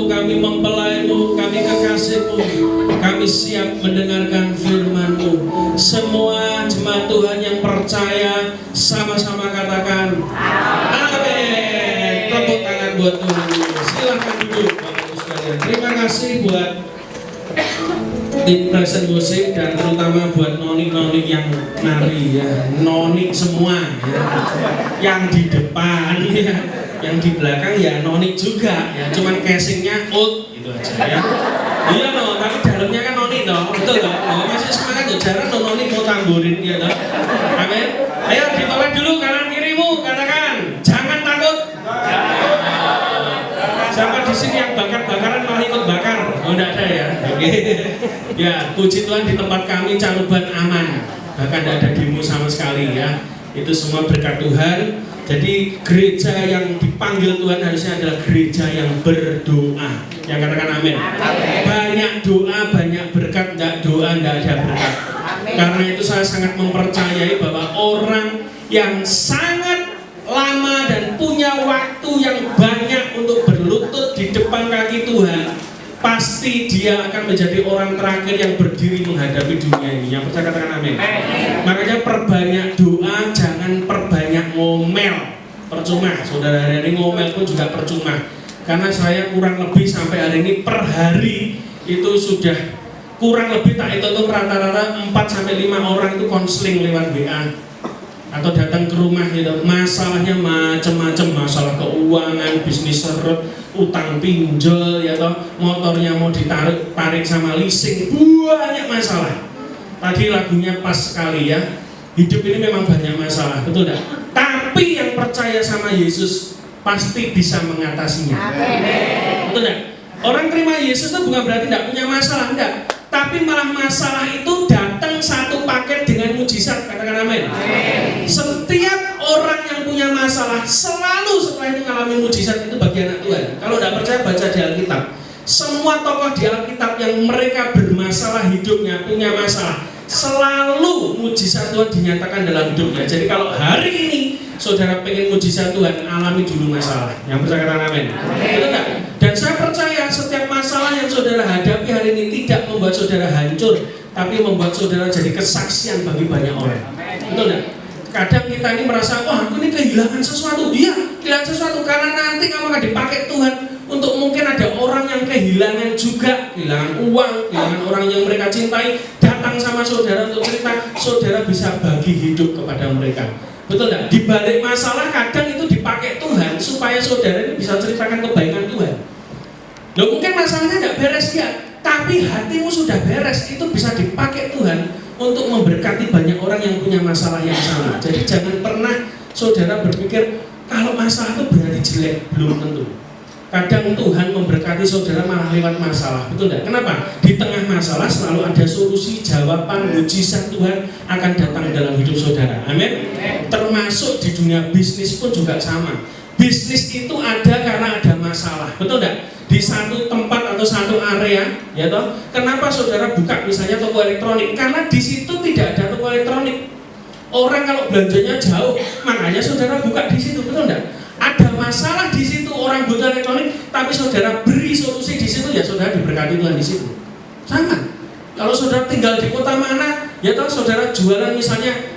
kami mempelai-Mu, kami kekasih-Mu. Kami siap mendengarkan firman-Mu. Semua jemaat Tuhan yang percaya sama-sama katakan amin. Tepuk tangan buat Tuhan. Silahkan duduk Bapak Ibu sekalian. Terima kasih buat tim present musik dan terutama buat noni-noni yang nari ya, noni semua ya, yang di depan ya, yang di belakang ya noni juga ya, cuman casingnya old gitu aja ya. Iya no, tapi dalamnya kan noni toh, betul toh? Oh, masih semangat tuh, jarang no noni mau tamburin ya toh. Amin. Ayo ditolak dulu kanan kirimu, katakan jangan takut. Siapa di sini yang bakar-bakaran malah ikut bakar? Oh, enggak ada ya. Oke. Ya, puji Tuhan di tempat kami Caruban aman. Bahkan tidak ada demo sama sekali ya. Itu semua berkat Tuhan. Jadi gereja yang dipanggil Tuhan harusnya adalah gereja yang berdoa. Yang katakan amin. Banyak doa, banyak berkat. Enggak doa, enggak ada berkat. Karena itu saya sangat mempercayai bahwa orang yang sangat lama dan punya waktu yang banyak untuk berlutut di depan kaki Tuhan, pasti dia akan menjadi orang terakhir yang berdiri menghadapi dunia ini. Yang percaya katakan amin. Makanya perbanyak doa, jangan perbanyak ngomel. Percuma, saudara, hari ini ngomel pun juga percuma. Karena saya kurang lebih sampai hari ini per hari itu sudah kurang lebih tak itu rata-rata 4-5 orang itu konseling lewat WA atau datang ke rumah gitu. Masalahnya macam-macam, masalah keuangan, bisnis seret, utang pinjol ya toh, motornya mau ditarik sama leasing, banyak masalah. Tadi lagunya pas sekali ya. Hidup ini memang banyak masalah, betul enggak? Tapi yang percaya sama Yesus pasti bisa mengatasinya. Betul enggak? Orang terima Yesus itu bukan berarti enggak punya masalah, enggak. Tapi malah masalah itu datang satu paket dengan mujizat, katakan amin. Setiap orang yang punya masalah selalu setelah itu mengalami mujizat, itu bagi anak Tuhan. Kalau tidak percaya baca di Alkitab. Semua tokoh di Alkitab yang mereka bermasalah hidupnya, punya masalah, selalu mujizat Tuhan dinyatakan dalam hidupnya. Jadi kalau hari ini saudara pengen mujizat Tuhan, alami dulu masalah. Yang percaya katakan amin. Betul enggak? Dan saya percaya setiap masalah yang saudara hadapi hari ini tidak membuat saudara hancur, tapi membuat saudara jadi kesaksian bagi banyak orang. Betul enggak? Kadang kita ini merasa, wah aku ini kehilangan sesuatu. Iya, kehilangan sesuatu karena nanti kamu akan dipakai Tuhan untuk mungkin ada orang yang kehilangan juga, kehilangan uang, kehilangan orang yang mereka cintai, datang sama saudara untuk cerita, saudara bisa bagi hidup kepada mereka. Betul enggak? Di balik masalah kadang itu dipakai Tuhan supaya saudara ini bisa ceritakan kebaikan Tuhan. Loh, mungkin masalahnya enggak beres ya, tapi hatimu sudah beres, itu bisa dipakai Tuhan untuk memberkati banyak orang yang punya masalah yang sama. Jadi jangan pernah saudara berpikir kalau masalah itu berarti jelek, belum tentu. Kadang Tuhan memberkati saudara malah lewat masalah, betul enggak? Kenapa? Di tengah masalah selalu ada solusi, jawaban, mujizat Tuhan akan datang dalam hidup saudara. Amin. Termasuk di dunia bisnis pun juga sama. Bisnis itu ada karena ada masalah, betul enggak? Di satu tempat atau satu area, ya toh. Kenapa saudara buka misalnya toko elektronik? Karena di situ tidak ada toko elektronik. Orang kalau belanjanya jauh, makanya saudara buka di situ, betul enggak? Ada masalah di situ, orang butuh elektronik, tapi saudara beri solusi di situ, ya saudara diberkati Tuhan di situ. Sama. Kalau saudara tinggal di kota mana, ya tahu saudara jualan misalnya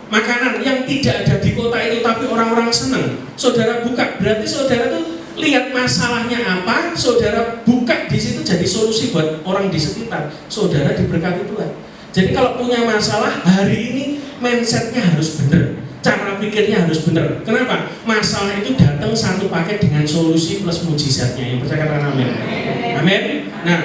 makanan yang tidak ada di kota itu, tapi orang-orang senang. Saudara buka, berarti saudara tuh lihat masalahnya apa, saudara buka di situ jadi solusi buat orang di sekitar. Saudara diberkati Tuhan. Jadi kalau punya masalah hari ini mindsetnya harus benar. Cara pikirnya harus benar. Kenapa? Masalah itu datang satu paket dengan solusi plus mujizatnya. Yang percaya katakan amin. Amin. Nah,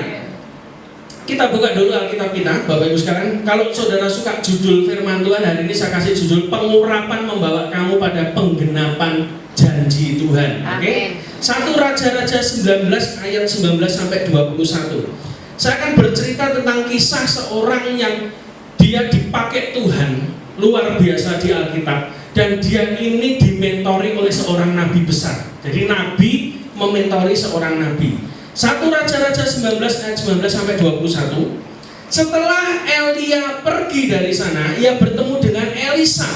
kita buka dulu Alkitab kita, Bapak Ibu sekalian. Kalau saudara suka judul firman Tuhan hari ini, saya kasih judul pengurapan membawa kamu pada penggenapan janji Tuhan. Oke? 1 Raja-Raja 19 ayat 19 sampai 21. Saya akan bercerita tentang kisah seorang yang dia dipakai Tuhan luar biasa di Alkitab, dan dia ini dimentori oleh seorang nabi besar. Jadi nabi mementori seorang nabi. 1 Raja-Raja 19 ayat 19 sampai 21. Setelah Elia pergi dari sana, ia bertemu dengan Elisa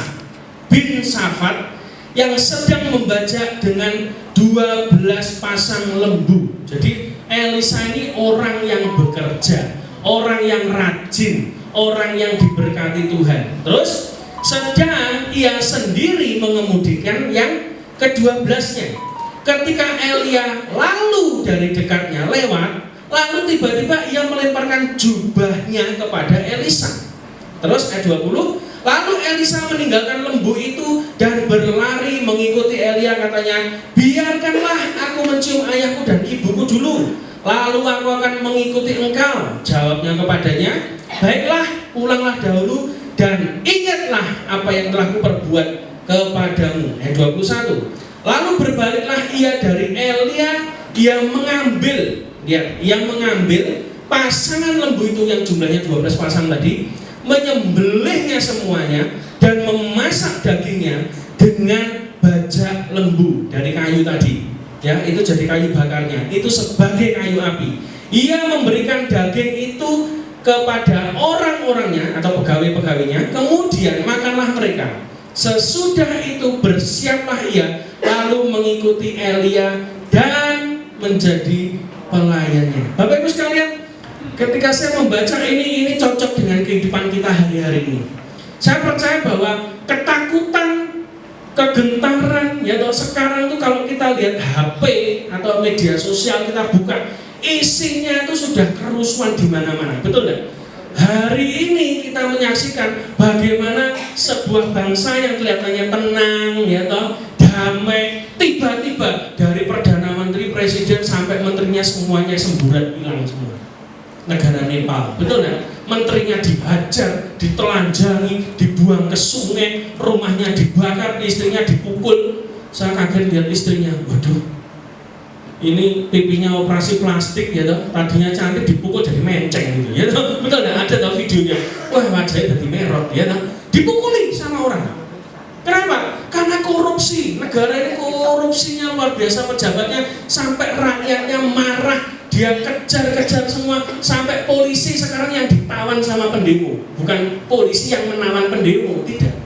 bin Safat yang sedang membajak dengan 12 pasang lembu. Jadi Elisa ini orang yang bekerja, orang yang rajin, orang yang diberkati Tuhan. Terus sedang ia sendiri mengemudikan yang ke-12-nya. Ketika Elia lalu dari dekatnya lewat, lalu tiba-tiba ia melemparkan jubahnya kepada Elisa. Terus ayat 20, lalu Elisa meninggalkan lembu itu dan berlari mengikuti Elia, katanya, biarkanlah aku mencium ayahku dan ibuku dulu, lalu aku akan mengikuti engkau. Jawabnya kepadanya, baiklah, pulanglah dahulu dan ingatlah apa yang telah kuperbuat kepadamu. Ayat 21, lalu berbaliklah ia dari Elia, yang mengambil pasangan lembu itu yang jumlahnya 12 pasang tadi, menyembelihnya semuanya dan memasak dagingnya dengan bajak lembu dari kayu tadi. Ya, itu jadi kayu bakarnya, itu sebagai kayu api. Ia memberikan daging itu kepada orang-orangnya atau pegawai-pegawainya, kemudian makanlah mereka. Sesudah itu bersiaplah ia, lalu mengikuti Elia dan menjadi pelayannya. Bapak Ibu sekalian, ketika saya membaca ini cocok dengan kehidupan kita hari-hari ini. Saya percaya bahwa ketakutan, kegentaran, ya toh, sekarang itu kalau kita lihat HP atau media sosial, kita buka, isinya itu sudah kerusuhan di mana-mana, betul tidak? Hari ini kita menyaksikan bagaimana sebuah bangsa yang kelihatannya tenang, ya toh, damai, tiba-tiba dari perdana menteri, presiden sampai menterinya semuanya semburat hilang semua. Negara Nepal, betul nggak? Menterinya dihajar, ditelanjangi, dibuang ke sungai, rumahnya dibakar, istrinya dipukul. Saya kaget lihat istrinya, waduh, ini pipinya operasi plastik, ya toh, tadinya cantik dipukul jadi menceng gitu, ya toh, betul nggak? Ada toh videonya, wah wajahnya jadi merot, ya toh, dipukuli sama orang. Kenapa? Karena korupsi. Negara ini korupsinya luar biasa, pejabatnya sampai rakyatnya marah. Dia kejar-kejar semua, sampai polisi sekarang yang ditawan sama pendemo. Bukan polisi yang menawan pendemo, tidak.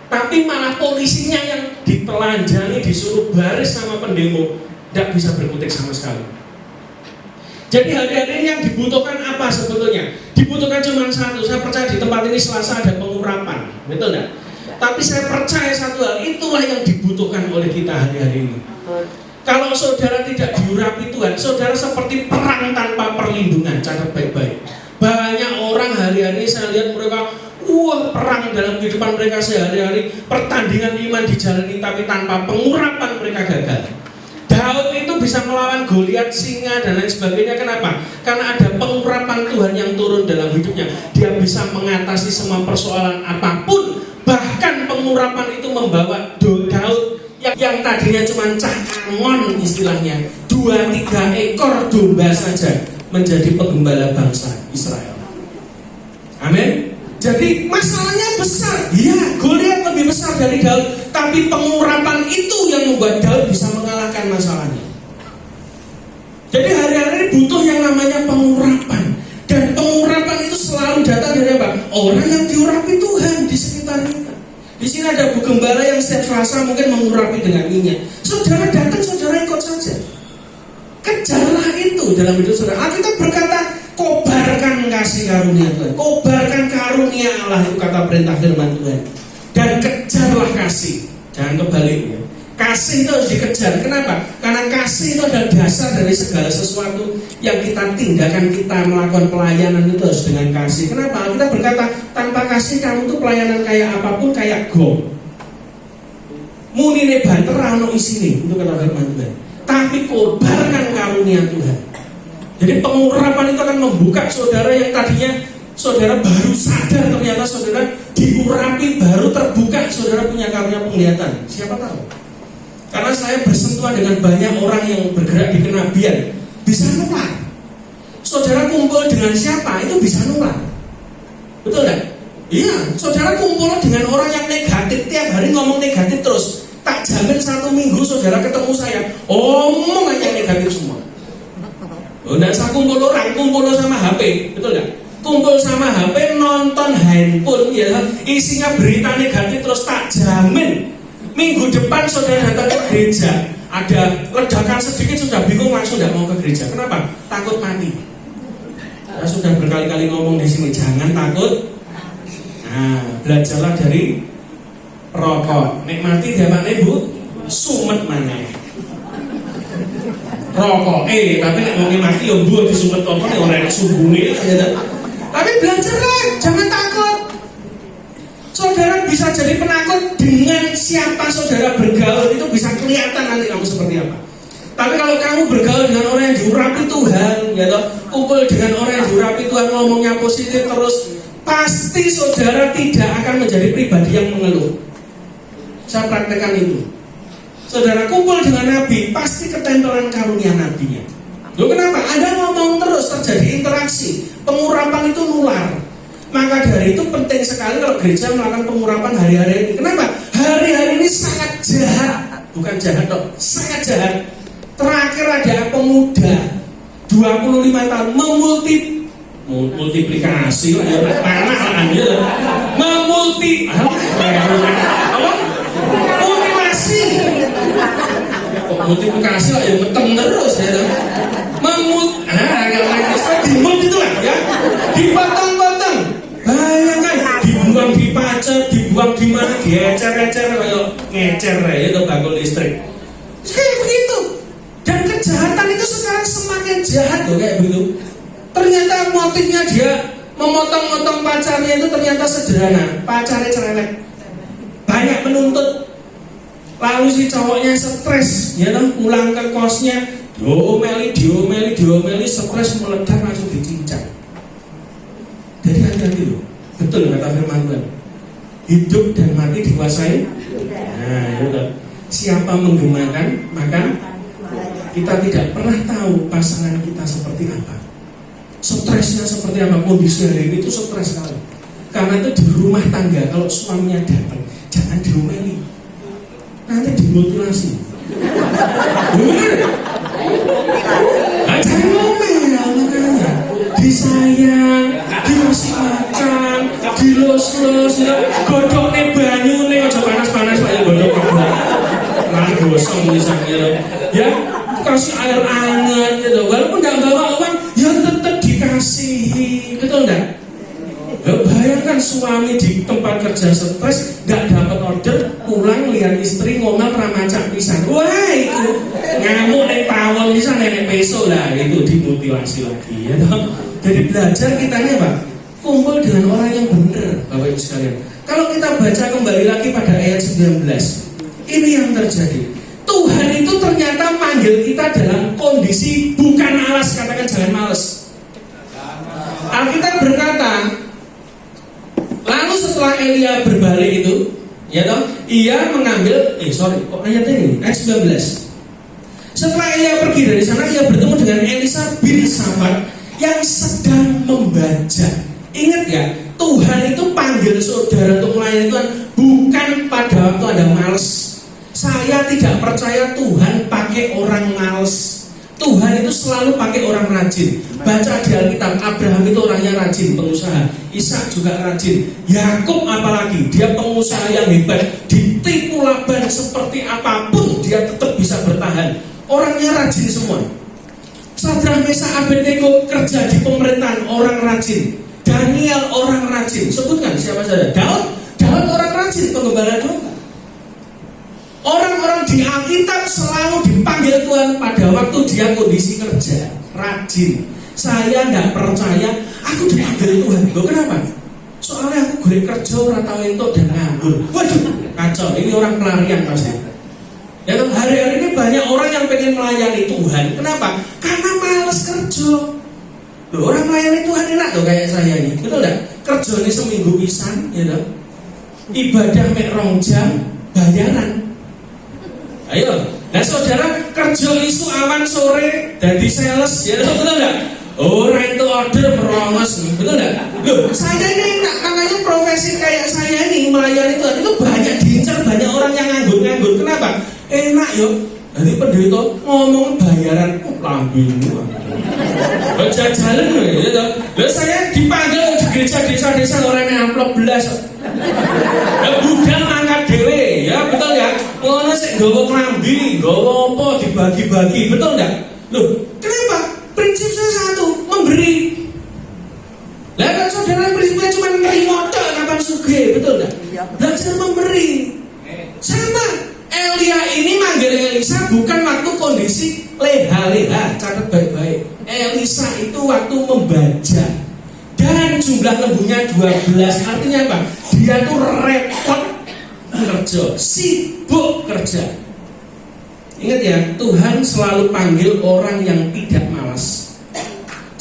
Tapi malah polisinya yang ditelanjangi, disuruh baris sama pendemo, tidak bisa berkutik sama sekali. Jadi hari-hari ini yang dibutuhkan apa sebetulnya? Dibutuhkan cuma satu. Saya percaya di tempat ini Selasa ada pengurapan, betul tidak? Tapi saya percaya satu hal, itulah yang dibutuhkan oleh kita hari-hari ini. Kalau saudara tidak diurapi Tuhan, saudara seperti perang tanpa perlindungan. Catat baik-baik. Banyak orang hari-hari saya lihat mereka perang dalam kehidupan mereka sehari-hari, pertandingan iman dijalani, tapi tanpa pengurapan mereka gagal. Daud itu bisa melawan Goliat, singa dan lain sebagainya. Kenapa? Karena ada pengurapan Tuhan yang turun dalam hidupnya. Dia bisa mengatasi semua persoalan apapun. Bahkan pengurapan itu membawa Daud yang tadinya cuma cakangon istilahnya, 2-3 ekor domba saja, menjadi penggembala bangsa Israel. Amin. Jadi masalahnya besar, iya, Goliat lebih besar dari Daud, tapi pengurapan itu yang membuat Daud bisa mengalahkan masalahnya. Jadi hari-hari butuh yang namanya pengurapan, dan pengurapan itu selalu datang dari apa? Orang yang diurapi Tuhan di sekitar kita. Di sini ada Bu Gembala yang setiap Selasa mungkin mengurapi dengan minyak. Saudara datang, saudara ikut saja. Kejarlah itu dalam hidup saudara. Alkitab berkata, kobarkan kasih karunia Tuhan, kobarkan karunia Allah, itu kata perintah firman Tuhan. Dan kejarlah kasih, jangan kebalik ya. Kasih itu harus dikejar. Kenapa? Karena kasih itu adalah dasar dari segala sesuatu yang kita tinggalkan. Kita melakukan pelayanan itu harus dengan kasih. Kenapa? Kita berkata, tanpa kasih kamu tuh pelayanan kayak apapun kayak gong. Munine banter rano isini, itu kata firman Tuhan. Tapi kobarkan karunia Tuhan. Jadi pengurapan itu akan membuka saudara yang tadinya saudara baru sadar, ternyata saudara diurapi, baru terbuka, saudara punya karunia penglihatan. Siapa tahu? Karena saya bersentuhan dengan banyak orang yang bergerak di kenabian, bisa nular. Saudara kumpul dengan siapa, itu bisa nular. Betul tak? Iya, saudara kumpul dengan orang yang negatif, tiap hari ngomong negatif terus. Tak jamin 1 minggu saudara ketemu saya, omongannya negatif semua. Nggak usah kumpul orang, kumpul sama HP, betul tak? Kumpul sama HP, nonton handphone, ya, isinya berita negatif terus, tak jamin minggu depan saudara datang ke gereja, ada ledakan sedikit sudah bingung, langsung tidak mau ke gereja. Kenapa? takut mati. Saya sudah berkali-kali ngomong di sini, jangan takut. Nah, belajarlah dari rokok. Nek mati dia mana Bu? Sumet mana? Rokok. Tapi nek mau mati ya Bu disumet rokok nek ora enak sumbune ya. Tapi belajarlah, jangan takut. Saudara bisa jadi penakut dengan siapa saudara bergaul, itu bisa kelihatan nanti kamu seperti apa. Tapi kalau kamu bergaul dengan orang yang diurapi Tuhan, ya toh, kumpul dengan orang yang diurapi Tuhan, ngomongnya positif terus, pasti saudara tidak akan menjadi pribadi yang mengeluh. Saya praktekkan itu. Saudara kumpul dengan Nabi, pasti ketempelan karunia Nabinya. Loh kenapa? Ada ngomong terus, terjadi interaksi, pengurapan itu nular. Maka dari itu penting sekali kalau gereja melakukan pengurapan hari-hari ini. Kenapa? Hari-hari ini sangat jahat. Bukan jahat dok, sangat jahat. Terakhir ada pemuda 25 tahun memultiplikasi lah ya, tanah lah ya. Multiplikasi lah ya, meteng terus ya. Dimut itu lah ya, dipotong-potong. Bayangkan, dibuang di pacar, dibuang di mana, diecer-ecer kayak ngecer ya itu bakul listrik. Kayak begitu. Dan kejahatan itu sekarang semakin jahat loh kayak begitu. Ternyata motifnya dia memotong-motong pacarnya itu ternyata sederhana. Pacarnya cerewet, banyak menuntut. Lalu si cowoknya stres, ya kan, pulang ke kosnya, diomeli, stres meledak langsung dicincang. Jadi hati-hati loh, betul kata firman Tuhan. Hidup dan mati dikuasai. Nah, itu siapa menggemakan, maka kita tidak pernah tahu pasangan kita seperti apa. Stresnya seperti apa, kondisi hari ini itu stres sekali. Karena itu di rumah tangga, kalau suaminya datang, jangan diomeli. Nanti dimutilasi. Bener? Jangan ngomel makanya. Disayang, dikasih makan, dilus-lus, ya. Godoknya banyu nih, aja panas-panas lah ya godok. Nah gosong misalnya, ya kasih air hangat gitu. Walaupun tidak bawa uang, ya tetap dikasihi, betul enggak? Ya, bayangkan suami di tempat kerja stres, nggak dapat order, pulang lihat istri ngomel ramacak pisan. Wah itu ngamuk nek pawon pisan nek peso lah, itu dimutilasi lagi ya toh. Jadi belajar kitanya Pak, kumpul dengan orang yang benar Bapak Ibu sekalian. Kalau kita baca kembali lagi pada ayat 19, ini yang terjadi. Tuhan itu ternyata manggil kita dalam kondisi bukan malas, katakan jangan males. Alkitab berkata, lalu setelah Elia berbalik itu, ya toh, ia mengambil, ayat ini, ayat 19. Setelah Elia pergi dari sana, ia bertemu dengan Elisa bin Safat yang sedang membaca. Ingat ya, Tuhan itu panggil saudara untuk melayani Tuhan bukan pada waktu ada males. Saya tidak percaya Tuhan pakai orang males. Tuhan itu selalu pakai orang rajin. Baca di Alkitab, Abraham itu orangnya rajin, pengusaha. Ishak juga rajin. Yakub apalagi, dia pengusaha yang hebat. Ditipu Laban seperti apapun, dia tetap bisa bertahan. Orangnya rajin semua. Sadrah, Mesak, Abednego kerja di pemerintahan, orang rajin. Daniel orang rajin. Sebutkan siapa saja. Daud orang rajin, penggembala domba. Orang-orang di Alkitab selalu dipanggil Tuhan pada waktu dia kondisi kerja, rajin. Saya tidak percaya aku dipanggil Tuhan. Loh kenapa? Soalnya aku gue kerja orang tahu itu dan nganggur. Waduh, kacau. Ini orang pelarian pasti. Ya kan hari-hari ini banyak orang yang pengen melayani Tuhan. Kenapa? Karena malas kerja. Loh, orang melayani Tuhan enak loh kayak saya ini. Betul tidak? Kerja ini seminggu pisan, ya kan? Ibadah mek 2 jam, bayaran. Ayo, nah saudara kerja isu awan sore dari sales, ya betul nggak? Orang itu order merongos, betul nggak? Loh, saya ini enak, makanya profesi kayak saya ini melayani Tuhan itu banyak diincar, banyak orang yang nganggur. Kenapa? Enak yuk. Nanti pendeta ngomong bayaran, lambingmu. Baca jalan ya, loh saya dipanggil di gereja desa orang yang amplop belas. Budal angkat dewe, ya betul ya. Ngono sik nggawa klambi, nggawa apa dibagi-bagi, betul enggak? Loh, kenapa? Prinsip Prinsip saya satu, memberi. Lah kan saudara prinsipnya cuma nerima tok kapan sugih, betul enggak? Belajar memberi. Sama Elia ini manggil Elisa bukan waktu kondisi leha-leha, catat baik-baik. Elisa itu waktu membaca dan jumlah lembunya 12. Artinya apa? Dia tuh repot kerja, sibuk kerja. Ingat ya, Tuhan selalu panggil orang yang tidak malas.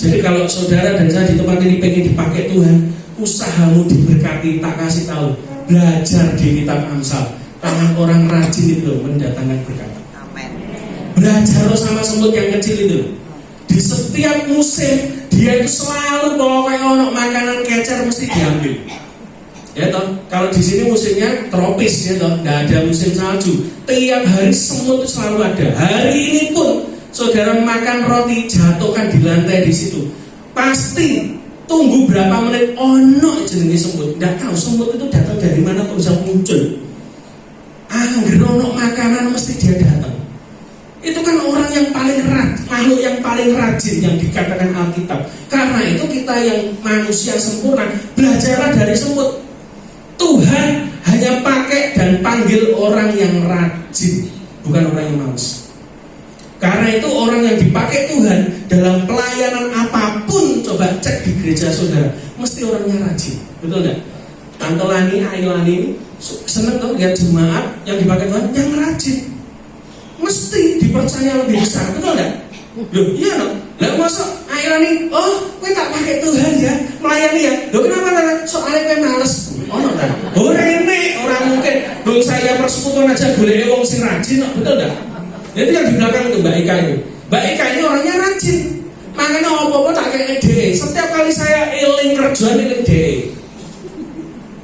Jadi kalau saudara dan saya di tempat ini pengen dipakai Tuhan, usahamu diberkati, tak kasih tahu. Belajar di kitab Amsal, tangan orang rajin itu mendatangkan berkat. Amen. Belajar sama semut yang kecil itu. Di setiap musim dia itu selalu pokoknya ono makanan kecer mesti diambil. Ya toh, kalau di sini musimnya tropis ya toh, nggak ada musim salju. Tiap hari semut itu selalu ada. Hari ini pun saudara makan roti jatuhkan di lantai di situ, pasti tunggu berapa menit ono jenenge semut. Nggak tahu semut itu datang dari mana kok bisa muncul. Angger ono makanan mesti dia datang. Itu kan orang yang paling rajin, makhluk yang paling rajin yang dikatakan Alkitab. Karena itu kita yang manusia sempurna belajarlah dari semut. Tuhan hanya pakai dan panggil orang yang rajin, bukan orang yang malas. Karena itu orang yang dipakai Tuhan dalam pelayanan apapun, coba cek di gereja saudara, mesti orangnya rajin, betul nggak? Tante Lani, Ailani seneng tuh lihat jemaat yang dipakai Tuhan yang rajin, mesti dipercaya lebih besar, betul nggak? Loh, iya loh. Lah masuk Ailani, oh, kowe tak pakai Tuhan ya, melayani ya. Loh kenapa kan? Soalnya kowe males. Oh, no, kan? Orang mungkin. Loh saya persekutuan aja golek wong sing rajin, betul nggak? Itu yang di belakang itu Mbak Ika ini. Mbak Ika ini orangnya rajin. Makanya apa-apa tak kayak ide. Setiap kali saya eling kerjaan eling ide.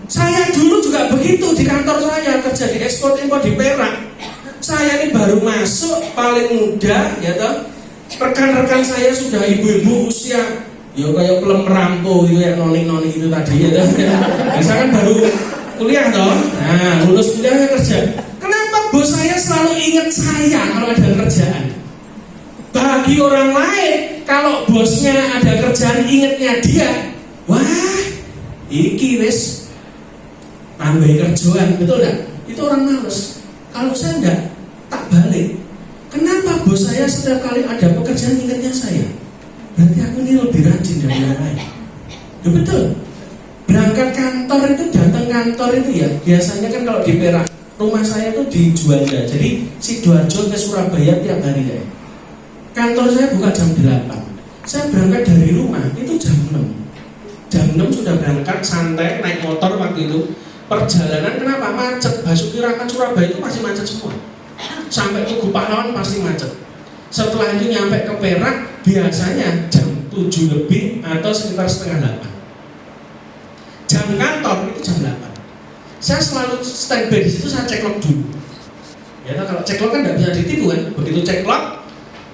Saya dulu juga begitu di kantor saya kerja di ekspor impor di Perak. Saya ini baru masuk paling muda, ya toh. Rekan-rekan saya sudah ibu-ibu usia ya kayak pelem rampo gitu ya, noni-noni itu tadi ya toh. Saya kan baru kuliah toh. Nah, lulus kuliahnya kerja. Kenapa bos saya selalu ingat saya kalau ada kerjaan? Bagi orang lain, kalau bosnya ada kerjaan ingatnya dia, wah, iki wis tambah kerjaan, betul enggak? Itu orang males. Kalau saya enggak, tak balik. Kenapa bos saya setiap kali ada pekerjaan ingatnya saya? Berarti aku ini lebih rajin dari yang lain. Ya betul. Berangkat kantor itu, datang kantor itu ya, biasanya kan kalau di Perak, rumah saya tuh di Juanda. Jadi Sidoarjo ke Surabaya tiap hari ya. Kantor saya buka jam 8. Saya berangkat dari rumah itu jam 6. Jam 6 sudah berangkat santai naik motor waktu itu. Perjalanan kenapa macet? Basuki Rahmat Surabaya itu masih macet semua. Sampai ke Pahlawan pasti macet. Setelah itu nyampe ke Perak biasanya jam 7 lebih atau sekitar setengah 8. Jam kantor itu jam 8. Saya selalu standby di situ, saya cek log dulu. Ya, kalau cek log kan nggak bisa ditipu kan. Begitu cek log,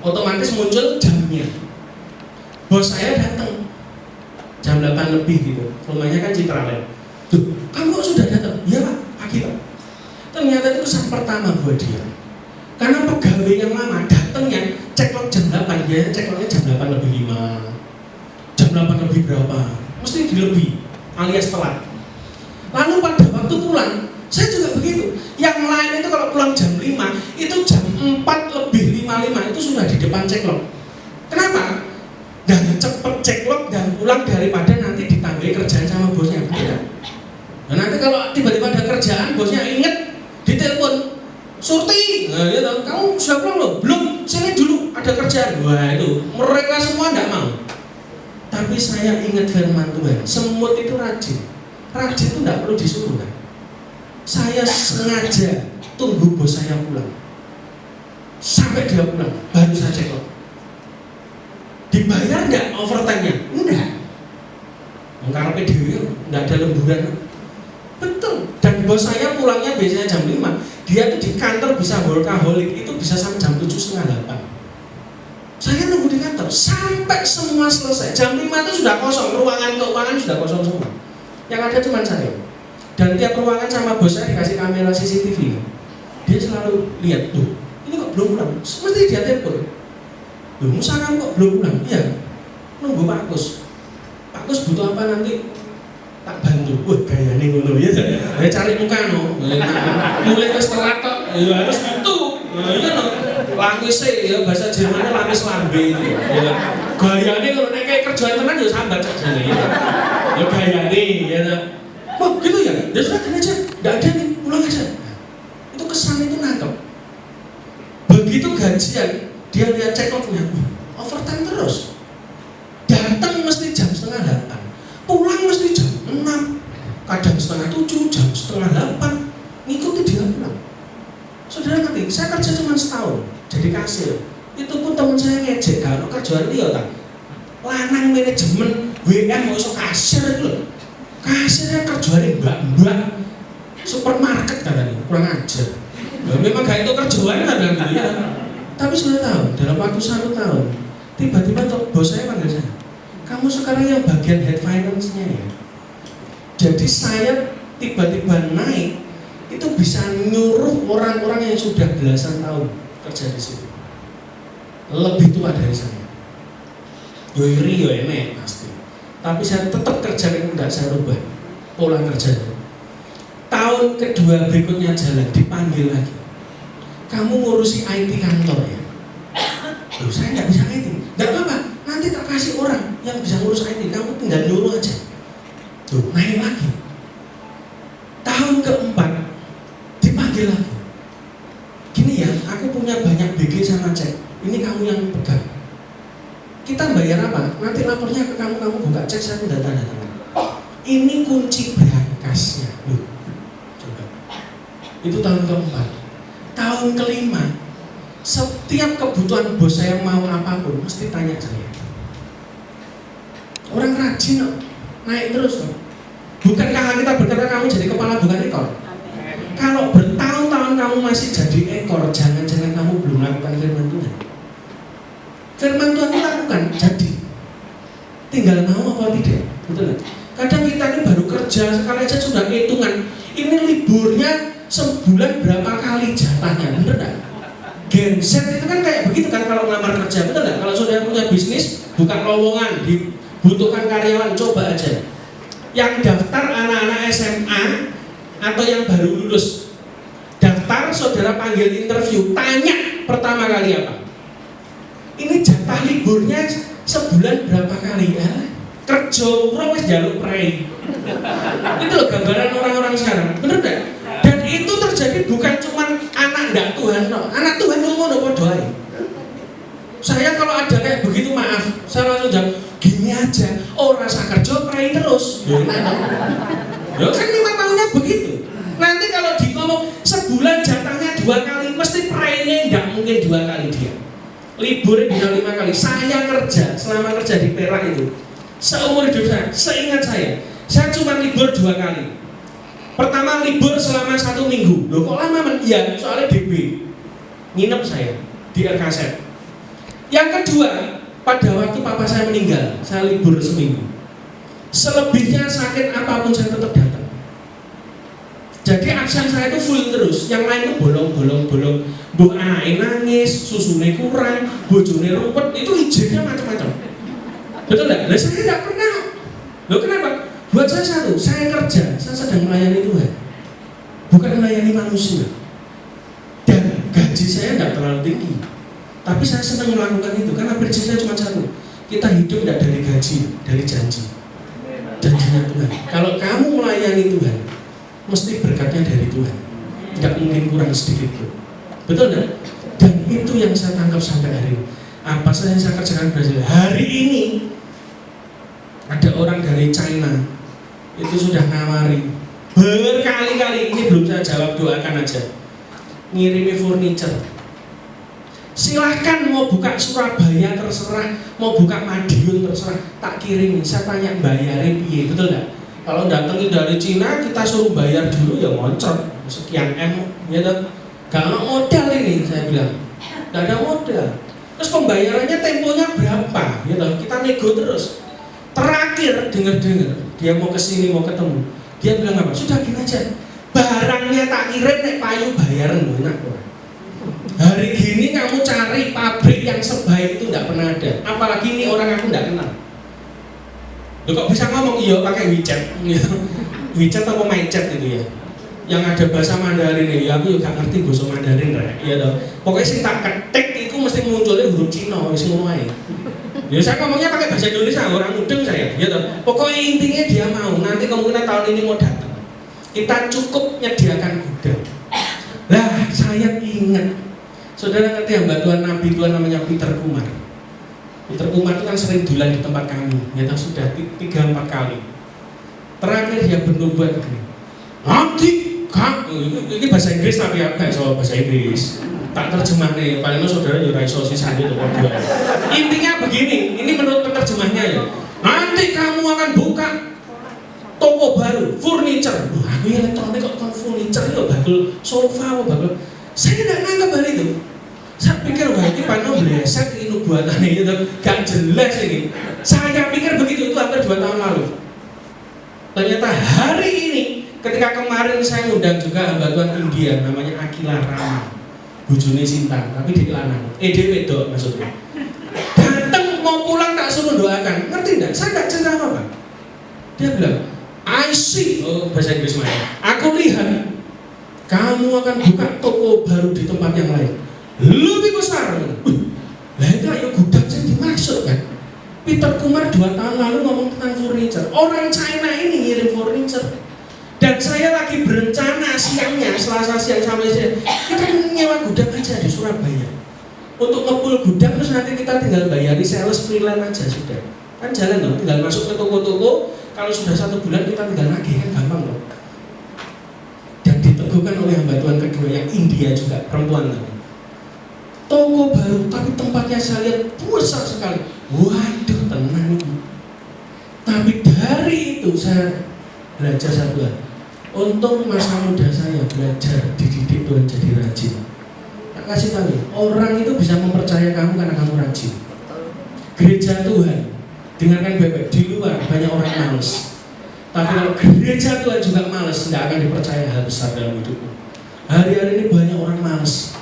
otomatis muncul jamnya. Bos saya datang jam 8 lebih gitu. Rumahnya kan Citraland. Tuh, kamu sudah datang? Iya Pak, pagi Pak. Ternyata itu kesan pertama buat dia. Karena pegawai yang lama datangnya cek log jam 8, ya cek lognya jam 8 lebih 5, jam 8 lebih berapa, mesti dilebih alias telat. Lalu pada waktu pulang, saya juga begitu. Yang lain itu kalau pulang jam 5, itu jam 4 lebih 55 itu sudah di depan cek log. Kenapa? Dan cepet cek log dan pulang daripada nanti ditambahi kerjaan sama bosnya. Betul. Nah nanti kalau tiba-tiba ada kerjaan, bosnya inget, ditelepon, Surti, nah, dia tahu, kamu sudah pulang loh? Belum, sini dulu, ada kerjaan. Wah itu, mereka semua tidak mau. Tapi saya ingat firman Tuhan, semut itu rajin. Rajin itu tidak perlu disuruh kan. Saya sengaja tunggu bos saya pulang. Sampai dia pulang, baru saya cek log. Dibayar nggak overtime-nya? Enggak. Karena PDW nggak ada lemburan. Betul. Dan bos saya pulangnya biasanya jam 5. Dia tuh di kantor bisa workaholic itu bisa sampai jam 7 setengah 8. Saya nunggu di kantor sampai semua selesai. Jam 5 itu sudah kosong, ruangan keuangan sudah kosong semua. Yang ada cuma saya. Dan tiap ruangan sama bos saya dikasih kamera CCTV. Dia selalu lihat, tuh, ini kok belum pulang. Mesti dia telepon. Loh, Musa kamu kok belum pulang? Iya, nunggu Pak Kus. Pak Kus butuh apa nanti? Tak bantu. Wah, gayane ngono ya. Ya cari muka no. Mulai wis telat kok. Ya harus gitu. Iya no. Langise ya bahasa Jermannya langis lambe itu. Ya. Gayane ngono nek kayak kerjaan tenan ya sambat sajane. Ya gayane ya. Oh, gitu ya. Ya sudah gini aja. Enggak ada nih, pulang aja. Itu kesan itu nangkep. Begitu gajian, dia lihat check out-nya, overtime terus. Datang mesti jam 7:30, pulang mesti jam 6, kadang 6:30, jam 7:30, ngikuti dia pulang. Saudara ngerti, saya kerja cuma setahun, jadi kasir. Itu pun teman saya ngejek, kalau kerjaan dia tak. Lanang manajemen WM mau iso kasir itu loh. Kasirnya kerjaan mbak-mbak supermarket katanya, kurang ajar. Ya, memang gak itu kerjaan kan ya. Tapi sudah tahu, dalam waktu 1 tahun, tiba-tiba bos saya panggil saya, kamu sekarang yang bagian head finance-nya ya. Jadi saya tiba-tiba naik, itu bisa nyuruh orang-orang yang sudah belasan tahun kerja di situ, lebih tua dari saya. Yo iri yo enek pasti. Tapi saya tetap kerja yang tidak saya rubah pola kerjanya. Tahun kedua berikutnya jalan, dipanggil lagi. Kamu ngurusi IT kantor ya? Loh, saya nggak bisa IT. Nggak apa-apa, nanti tak kasih orang yang bisa ngurus IT. Kamu tinggal nyuruh aja. Tuh, naik lagi. Tahun keempat dipanggil lagi. Gini ya, aku punya banyak BG sama cek. Ini kamu yang pegang. Kita bayar apa? Nanti lapornya ke kamu buka cek, saya udah tanda tangan. Ini kunci berangkasnya. Loh, coba. Itu tahun keempat. Tahun kelima, setiap kebutuhan bos saya mau apapun mesti tanya saya. Orang rajin loh, naik terus loh. Bukankah kita berkata kamu jadi kepala bukan ekor? Kalau bertahun-tahun kamu masih jadi ekor, jangan-jangan kamu belum melakukan firman Tuhan. Firman Tuhan lakukan, jadi tinggal mau apa tidak, betul gak? Kadang kita ini baru kerja sekali aja sudah hitungan. Ini liburnya sebulan berapa kali jatahnya, bener gak? Genset itu kan kayak begitu kan kalau ngelamar kerja, betul gak? Kalau sudah punya bisnis, buka lowongan, dibutuhkan karyawan, coba aja. Yang daftar anak-anak SMA atau yang baru lulus, daftar, saudara panggil interview, tanya pertama kali apa? Ini jatah liburnya sebulan berapa kali ya? Kerja urung wis njaluk prei. Itu loh gambaran orang-orang sekarang, bener gak? Dan itu terjadi bukan cuma anak ndak Tuhan, no. Anak Tuhan ngono padha ae. Saya kalau ada kayak begitu, maaf, saya langsung jawab, gini aja, orang rasa kerja prei terus. Ya kan memang maunya begitu. Nanti kalau di ngomong sebulan jatahnya 2 kali, mesti prei-nya nggak mungkin 2 kali dia. Liburnya bisa 5 kali. Saya kerja, selama kerja di Perak itu, seumur hidup saya, seingat saya cuma libur 2 kali. Pertama libur selama 1 minggu. Loh kok lama men? Iya, soalnya DB nginep saya di RKZ. Yang kedua, pada waktu papa saya meninggal, saya libur seminggu. Selebihnya sakit apapun saya tetap datang. Jadi absen saya itu full terus. Yang lain itu bolong. Bu anaknya nangis, susunya kurang, bojone rumput, itu izinnya macam-macam. Betul nggak? Nah saya tidak pernah. Loh kenapa? Buat saya satu, saya kerja, saya sedang melayani Tuhan, bukan melayani manusia. Dan gaji saya tidak terlalu tinggi, tapi saya senang melakukan itu karena prinsipnya cuma satu: kita hidup tidak dari gaji, dari janji. Janjinya Tuhan. Kalau kamu melayani Tuhan, mesti berkatnya dari Tuhan. Tidak mungkin kurang sedikit pun. Betul nggak? Dan itu yang saya tangkap sampai hari ini. Apa saja yang saya kerjakan Brazil. Hari ini ada orang dari China itu sudah nawari berkali-kali, ini belum saya jawab, doakan aja, ngirimi furniture. Silahkan mau buka Surabaya terserah, mau buka Madiun terserah, tak kirim. Saya tanya bayarnya piye, betul nggak? Kalau datangin dari Cina kita suruh bayar dulu ya ngoncor sekian M, gitu. Gak ada modal ini, saya bilang, gak ada modal. Terus pembayarannya temponya berapa, gitu. Kita nego terus. Terakhir dengar dia mau kesini mau ketemu, dia bilang apa? Sudah gini aja, barangnya tak kirim nek payu bayaran enak. Hari gini kamu cari pabrik yang sebaik itu tidak pernah ada. Apalagi ini orang aku tidak kenal. Loh kok bisa ngomong iya pakai WeChat gitu. WeChat apa MyChat gitu ya. Yang ada bahasa Mandarin ya, aku juga ngerti bahasa Mandarin rek. Iya toh. Pokoknya sing tak ketik itu mesti munculnya huruf Cina wis ngono ae. Ya saya ngomongnya pakai bahasa Indonesia, orang mudeng saya, ya toh. Pokoknya intinya dia mau, nanti kemungkinan tahun ini mau datang. Kita cukup menyediakan gudang. Lah, saya ingat. Saudara ngerti ya Mbak Tuhan Nabi Tuhan namanya Peter Kumar. Peter Kumar itu kan sering dulan di tempat kami, ya tahu sudah 3-4 kali. Terakhir dia bernubuat begini. Nanti ini bahasa Inggris tapi aku nggak soal bahasa Inggris. Tak terjemah nih, paling saudara juga iso sisa itu kedua. Intinya begini, ini menurut penerjemahnya ya. Nanti kamu akan buka toko baru, furniture. Aku elektronik kok furniture itu bakul sofa, bakul. Saya tidak nangkep hal itu. Saya pikir wah ini pano bleset ini buatannya itu gak jelas ini. Saya pikir begitu itu hampir 2 tahun lalu. Ternyata hari ini ketika kemarin saya undang juga hamba Tuhan India namanya Akila Rama, bujune Sinta, tapi di Lanang, EDW dok maksudnya. Datang mau pulang tak suruh doakan, ngerti enggak? Saya enggak cerita apa. Dia bilang, I see, oh bahasa Inggris mana? Aku lihat kamu akan buka toko baru di tempat yang lain, lebih besar. Lah itu ayo gudang yang dimaksud kan? Peter Kumar 2 tahun lalu ngomong tentang furniture. Orang China ini ngirim furniture. Dan saya lagi berencana siangnya, Selasa siang sampai siang, kita nyewa gudang aja di Surabaya. Untuk ngepul gudang terus nanti kita tinggal bayari sales freelance aja sudah. Kan jalan dong, tinggal masuk ke toko-toko. Kalau sudah 1 bulan kita tinggal nagih kan gampang loh. Dan diteguhkan oleh hamba Tuhan kedua yang India juga, perempuan tadi. Toko baru, tapi tempatnya saya lihat besar sekali. Waduh, tenang. Tapi dari itu saya belajar satu hal. Untuk masa muda saya belajar dididik Tuhan jadi rajin. Tak kasih tahu, orang itu bisa mempercayai kamu karena kamu rajin. Gereja Tuhan, dengarkan baik-baik, di luar banyak orang malas. Tapi kalau gereja Tuhan juga malas, tidak akan dipercaya hal besar dalam hidupmu. Hari-hari ini banyak orang malas.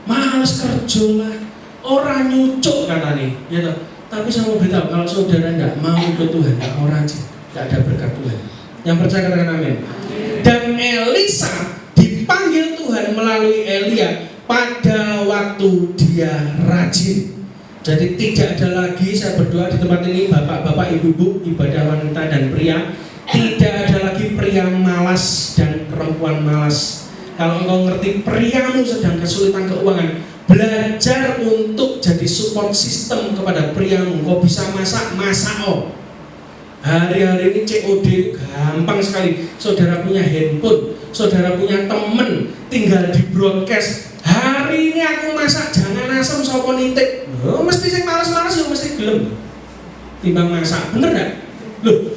Malas kerja lah, orang nyucuk katanya, ya toh. Tapi saya mau beritahu, kalau saudara tidak mau ikut Tuhan, tidak mau rajin, tidak ada berkat Tuhan. Yang percaya katakan amin. Dan Elisa dipanggil Tuhan melalui Elia pada waktu dia rajin. Jadi tidak ada lagi, saya berdoa di tempat ini, bapak-bapak, ibu-ibu, ibadah wanita dan pria, tidak ada lagi pria malas dan perempuan malas. Kalau engkau ngerti priamu sedang kesulitan keuangan, belajar untuk jadi support system kepada priamu. Kau bisa masak, masak oh. Hari-hari ini COD gampang sekali. Saudara punya handphone, saudara punya temen, tinggal di broadcast. Hari ini aku masak jangan asam sopo nitik. Oh, mesti sing malas-malas ya mesti gelem. Timbang masak, bener gak? Loh,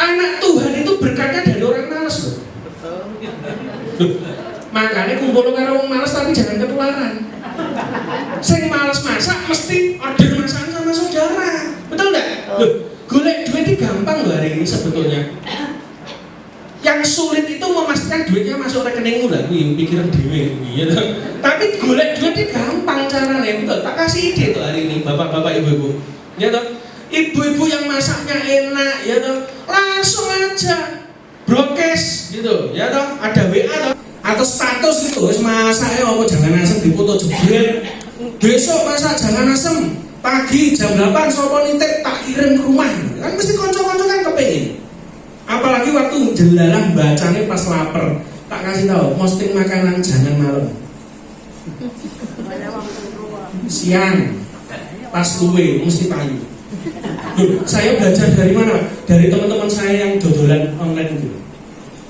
anak Tuhan itu berkatnya dari orang malas loh. Loh, makanya kumpul karo wong malas tapi jangan ketularan. Sing malas masak mesti order masakan sama saudara. Betul enggak? Loh, golek duit itu gampang loh hari ini sebetulnya. Yang sulit itu memastikan duitnya masuk rekeningmu lah, pikiran dewe gitu. Tapi golek duit itu gampang caranya, betul. Tak kasih ide tuh hari ini bapak-bapak ibu-ibu. Ya toh, ibu-ibu yang masaknya enak, ya toh, langsung aja broadcast gitu, ya toh, ada WA toh, atau status gitu, wis masak ya apa jangan asem dipoto jebret. Besok masak jangan asem, pagi jam 8 sopo nitik tak kirim ke rumah. Kan mesti konco-konco kan kepengin. Apalagi waktu jelalah bacanya pas lapar, tak kasih tahu posting makanan jangan malam. Siang, pas luwe mesti payu. Saya belajar dari mana? Dari teman-teman saya yang dodolan online itu,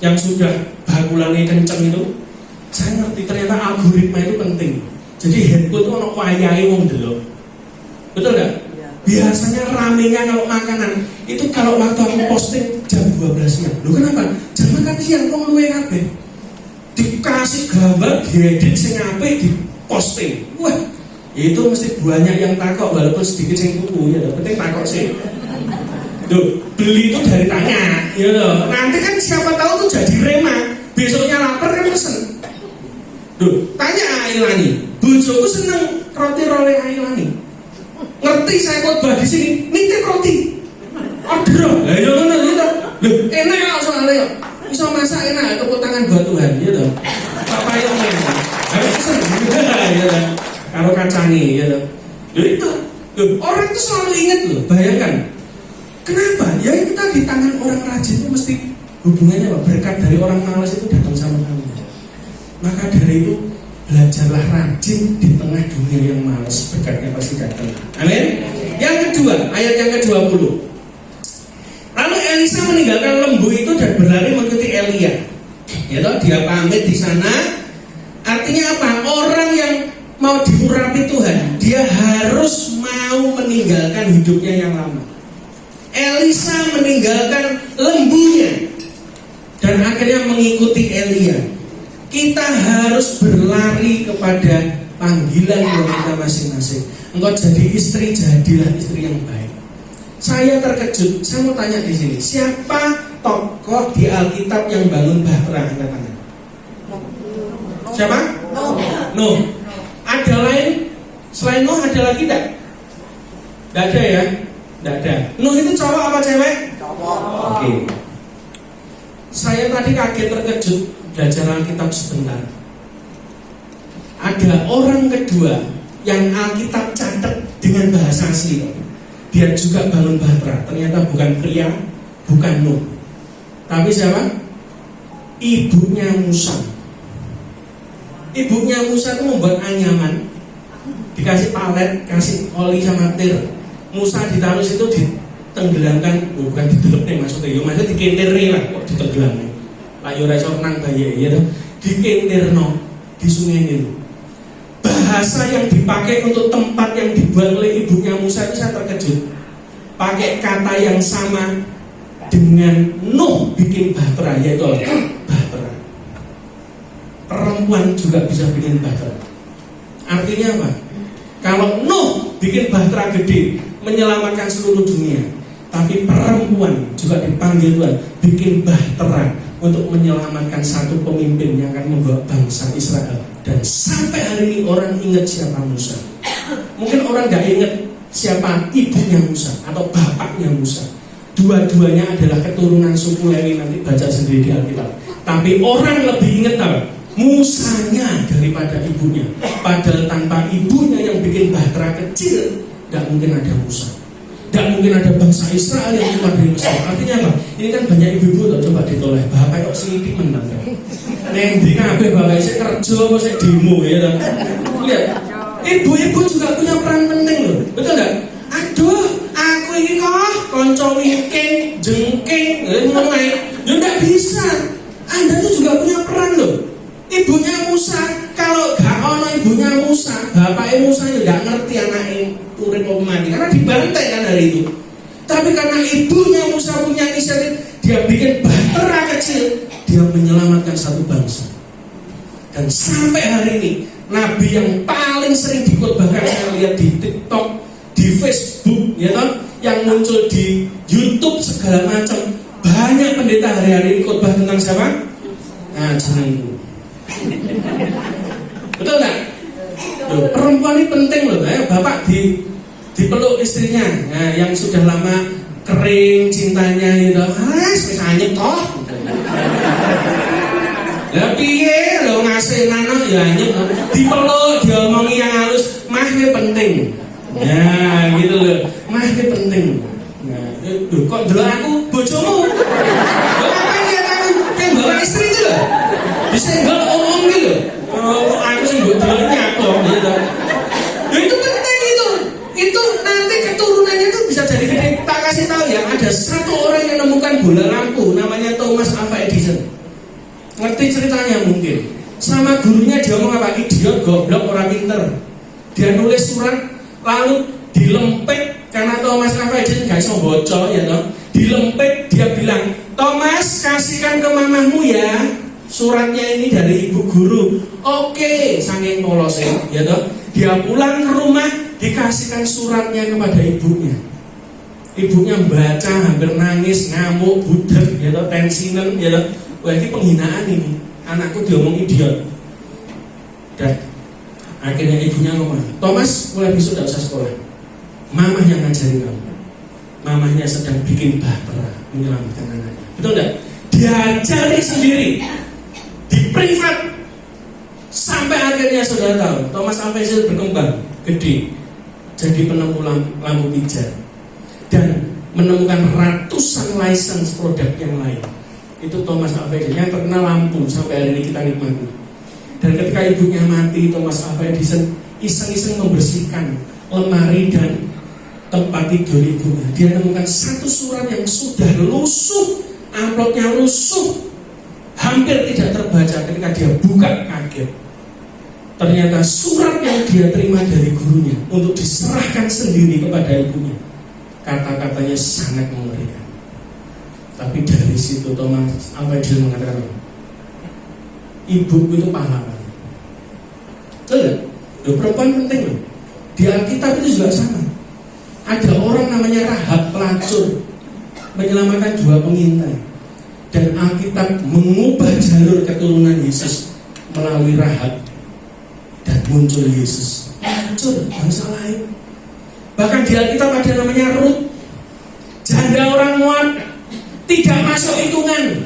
yang sudah bakulannya kenceng itu. Saya ngerti ternyata algoritma itu penting. Jadi handphone itu ono wayahe wong delok. Betul nggak? Biasanya ramenya kalau makanan itu kalau waktu aku posting jam 12 siang. Loh kenapa? Jam makan siang kok luwe kabeh. Dikasih gambar, diedit sing apik, diposting. Wah, itu mesti banyak yang takok walaupun sedikit sing tuku ya, penting takok sih. Loh, beli itu dari tanya, ya loh. Nanti kan siapa tahu tuh jadi rema. Besoknya lapar kan pesen. Loh, tanya Ilani, Bu, bojoku seneng roti role Ailani. Ngerti saya khotbah di sini, nitip roti. Order. Lah yo ngono gitu. Lho, enak kok soalnya. Iso masak enak tepuk tangan buat Tuhan gitu. Papa yo ngene. Harus seneng ya. Karo kacane gitu. Lho itu. Lho, orang itu selalu ingat loh, bayangkan. Kenapa? Ya kita di tangan orang rajin itu mesti hubungannya apa? Berkat dari orang malas itu datang sama kamu. Maka dari itu belajarlah rajin di tengah dunia yang malas, berkatnya pasti datang. Amin. Yang kedua, ayat yang ke-20. Lalu Elisa meninggalkan lembu itu dan berlari mengikuti Elia. Ya toh, dia pamit di sana. Artinya apa? Orang yang mau diurapi Tuhan, dia harus mau meninggalkan hidupnya yang lama. Elisa meninggalkan lembunya dan akhirnya mengikuti Elia. Kita harus berlari kepada panggilan yang kita masing-masing. Engkau jadi istri, jadilah istri yang baik. Saya terkejut. Saya mau tanya di sini, siapa tokoh di Alkitab yang bangun bahtera? Angkat tangan. Siapa? Nuh. Ada lain selain Nuh, ada lagi tidak? Tidak ada ya? Tidak ada. Nuh itu cowok apa cewek? Cowok. Oke. Saya tadi kaget terkejut belajar Alkitab sebentar. Ada orang kedua yang Alkitab catat dengan bahasa asli. Dia juga bangun bahtera. Ternyata bukan pria, bukan Nuh. Tapi siapa? Ibunya Musa. Ibunya Musa itu membuat anyaman, dikasih palet, kasih oli sama tir. Musa ditaruh situ ditenggelamkan, bukan didelep maksudnya, ya maksudnya dikentirnya lah, kok ditenggelamkan. Pak Yura renang bayi, ya dikentirno di sungai Nil. Bahasa yang dipakai untuk tempat yang dibuat oleh ibunya Musa itu saya terkejut. Pakai kata yang sama dengan Nuh bikin bahtera, yaitu bahtera. Perempuan juga bisa bikin bahtera. Artinya apa? Kalau Nuh bikin bahtera gede menyelamatkan seluruh dunia, tapi perempuan juga dipanggil Tuhan bikin bahtera untuk menyelamatkan satu pemimpin yang akan membawa bangsa Israel. Dan sampai hari ini orang ingat siapa Musa. Mungkin orang gak ingat siapa ibunya Musa atau bapaknya Musa. Dua-duanya adalah keturunan suku Lewi, nanti baca sendiri di Alkitab. Tapi orang lebih ingat apa? Musanya daripada ibunya. Padahal tanpa ibunya yang bikin bahtera kecil, tidak mungkin ada Musa, tidak mungkin ada bangsa Israel yang keluar dari Mesir. Artinya apa? Ini kan banyak ibu-ibu tuh, coba ditoleh. Bapak kok sidik menang ya? Nendi kabeh bapak saya kerja apa saya demo ya? Lihat, ibu-ibu juga punya peran penting loh, betul nggak? Aduh, aku ini kok konco wingking, jengking, ngomong ya nggak bisa. Anda tuh juga punya peran loh. Ibunya Musa, kalau gak ono ibunya Musa, bapaknya Musa ya gak ngerti anaknya urip apa mati, karena dibantai kan hari itu. Tapi karena ibunya Musa punya inisiatif, dia bikin bahtera kecil, dia menyelamatkan satu bangsa. Dan sampai hari ini, nabi yang paling sering dikhotbahkan saya lihat di TikTok, di Facebook, ya toh, yang muncul di YouTube segala macam, banyak pendeta hari-hari ini khotbah tentang siapa? Nah, jenengku. Betul nggak? Perempuan ini penting loh. Bapak dipeluk istrinya, nah, yang sudah lama kering cintanya itu, sesanya toh. Lah piye lo ngasih nano ya anyep, dipeluk diomongi yang halus, mah ini penting. Ya gitu loh, mah ini penting. Nah, kok dulu aku bojomu? Lo ngapain lihat aku yang bawa istri itu loh? Bisa enggak omong gitu? Aku sih buat jalannya kok gitu. Ya itu penting itu. Itu nanti keturunannya itu bisa jadi gede. Tak kasih tahu ya, ada satu orang yang menemukan bola lampu, namanya Thomas Alva Edison. Ngerti ceritanya mungkin. Sama gurunya dia ngomong apa? Idiot, goblok, orang pinter. Dia nulis surat lalu dilempit karena Thomas Alva Edison gak bisa bocor ya toh. Dilempit dia bilang, Thomas kasihkan ke mamahmu ya. Suratnya ini dari ibu guru. Oke, saking polosnya, ya toh. Dia pulang ke rumah, dikasihkan suratnya kepada ibunya. Ibunya baca, hampir nangis, ngamuk, budek, ya toh, tensinan, ya toh. Wah, ini penghinaan ini. Anakku diomong idiot. Dan Akhirnya ibunya ngomong, Thomas mulai besok tidak usah sekolah, mamah yang ngajarin kamu. Mamahnya sedang bikin bahtera menyelamatkan anaknya, betul tidak? Diajari sendiri di privat sampai akhirnya saudara tahu Thomas Alva Edison berkembang gede jadi penemu lampu pijar dan menemukan ratusan license produk yang lain. Itu Thomas Alva Edison yang terkenal lampu sampai hari ini kita nikmati. Dan ketika ibunya mati, Thomas Alva Edison iseng-iseng membersihkan lemari dan tempat tidur ibunya. Dia menemukan satu surat yang sudah lusuh, amplopnya lusuh, hampir tidak terbaca. Ketika dia buka, kaget. Ternyata surat yang dia terima dari gurunya untuk diserahkan sendiri kepada ibunya. Kata-katanya sangat mengerikan. Tapi dari situ Thomas Alva Edison mengatakan, ibuku itu pahlawan. Betul? Perempuan penting loh. Di Alkitab itu juga sama. Ada orang namanya Rahab pelacur menyelamatkan 2 pengintai. Dan Alkitab mengubah jalur keturunan Yesus melalui Rahab dan muncul Yesus. Pelacur bangsa lain. Bahkan di Alkitab ada namanya Rut, janda orang Moab, tidak masuk hitungan.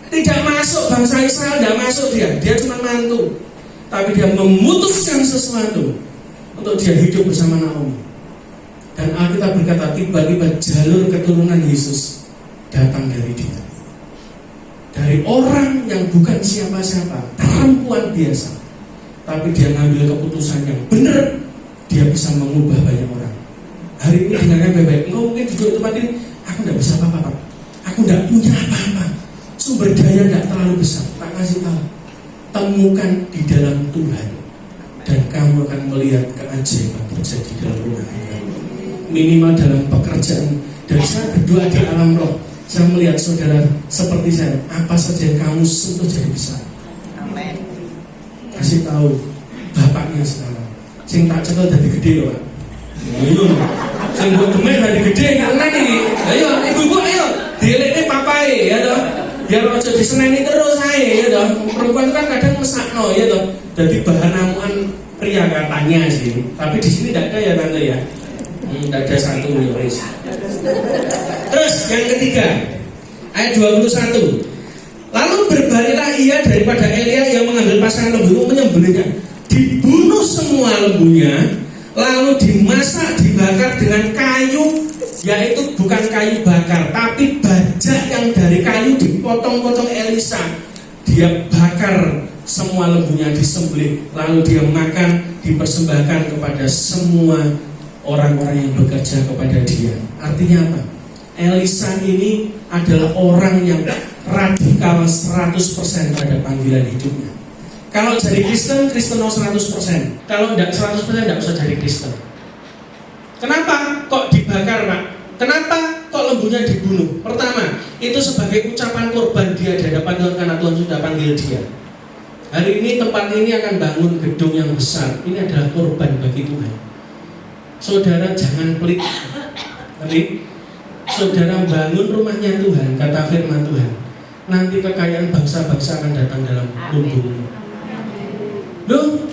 Tidak masuk bangsa Israel, tidak masuk dia cuma mantu. Tapi dia memutuskan sesuatu untuk dia hidup bersama Naomi. Dan Alkitab berkata tiba-tiba jalur keturunan Yesus datang dari dia. Dari orang yang bukan siapa-siapa, perempuan biasa, tapi dia ngambil keputusan yang benar, dia bisa mengubah banyak orang. Hari ini dengarkan baik-baik. Engkau mungkin duduk tempat ini, aku tidak bisa apa-apa, aku tidak punya apa-apa, sumber daya tidak terlalu besar. Tak kasih tahu, temukan di dalam Tuhan, dan kamu akan melihat keajaiban terjadi dalam rumah Anda. Minimal dalam pekerjaan. Dan saya berdoa di alam roh, saya melihat saudara seperti saya, apa saja yang kamu sentuh jadi besar. Amin. Kasih tahu bapaknya sekarang, sing tak cekel dari gede loh, Pak. Ayo, sing buat demen dari gede karena nih, ayo ibu ayo, dilene papai ya toh, biar ojo diseneni terus aja ya toh. Perempuan kan kadang mesakno ya toh, jadi bahan amuan pria katanya sih, tapi di sini tidak ada ya tante ya. Tidak ada satu ya. Terus yang ketiga ayat 21. Lalu berbaliklah ia daripada Elia yang mengambil pasangan lembu menyembelihnya. Dibunuh semua lembunya, lalu dimasak dibakar dengan kayu, yaitu bukan kayu bakar tapi bajak yang dari kayu dipotong-potong Elisa. Dia bakar semua lembunya, disembelih, lalu dia makan, dipersembahkan kepada semua orang-orang yang bekerja kepada dia. Artinya apa? Elisa ini adalah orang yang radikal 100% pada panggilan hidupnya. Kalau jadi Kristen, Kristen 100%. Kalau tidak 100% tidak usah jadi Kristen. Kenapa kok dibakar, Pak? Kenapa kok lembunya dibunuh? Pertama, itu sebagai ucapan korban dia di hadapan Tuhan karena Tuhan sudah panggil dia. Hari ini tempat ini akan bangun gedung yang besar. Ini adalah korban bagi Tuhan. Saudara jangan pelit. Tapi saudara bangun rumahnya Tuhan, kata firman Tuhan, nanti kekayaan bangsa-bangsa akan datang dalam lumbungmu. Loh,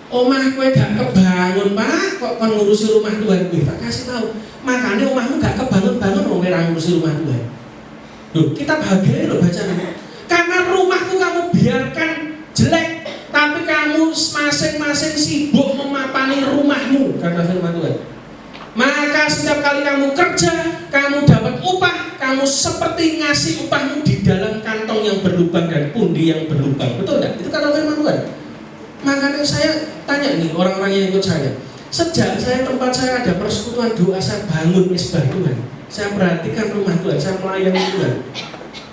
omah kowe gak kebangun, Pak, kok kon ngurusi rumah Tuhan kowe? Tak kasih tahu. Makanya omahmu gak kebangun-bangun wong ora ngurusi rumah Tuhan. Loh, kita bahagia loh bacanya. Karena rumahku kamu biarkan jelek, tapi kamu masing-masing sibuk memapani rumahmu, kata firman Tuhan. Maka setiap kali kamu kerja, kamu dapat upah, kamu seperti ngasih upahmu di dalam kantong yang berlubang dan pundi yang berlubang. Betul tidak? Itu kata firman Tuhan. Makanya saya tanya nih orang-orang yang ikut saya. Sejak tempat saya ada persekutuan doa, saya bangun misbah Tuhan. Saya perhatikan rumah Tuhan, saya melayani Tuhan.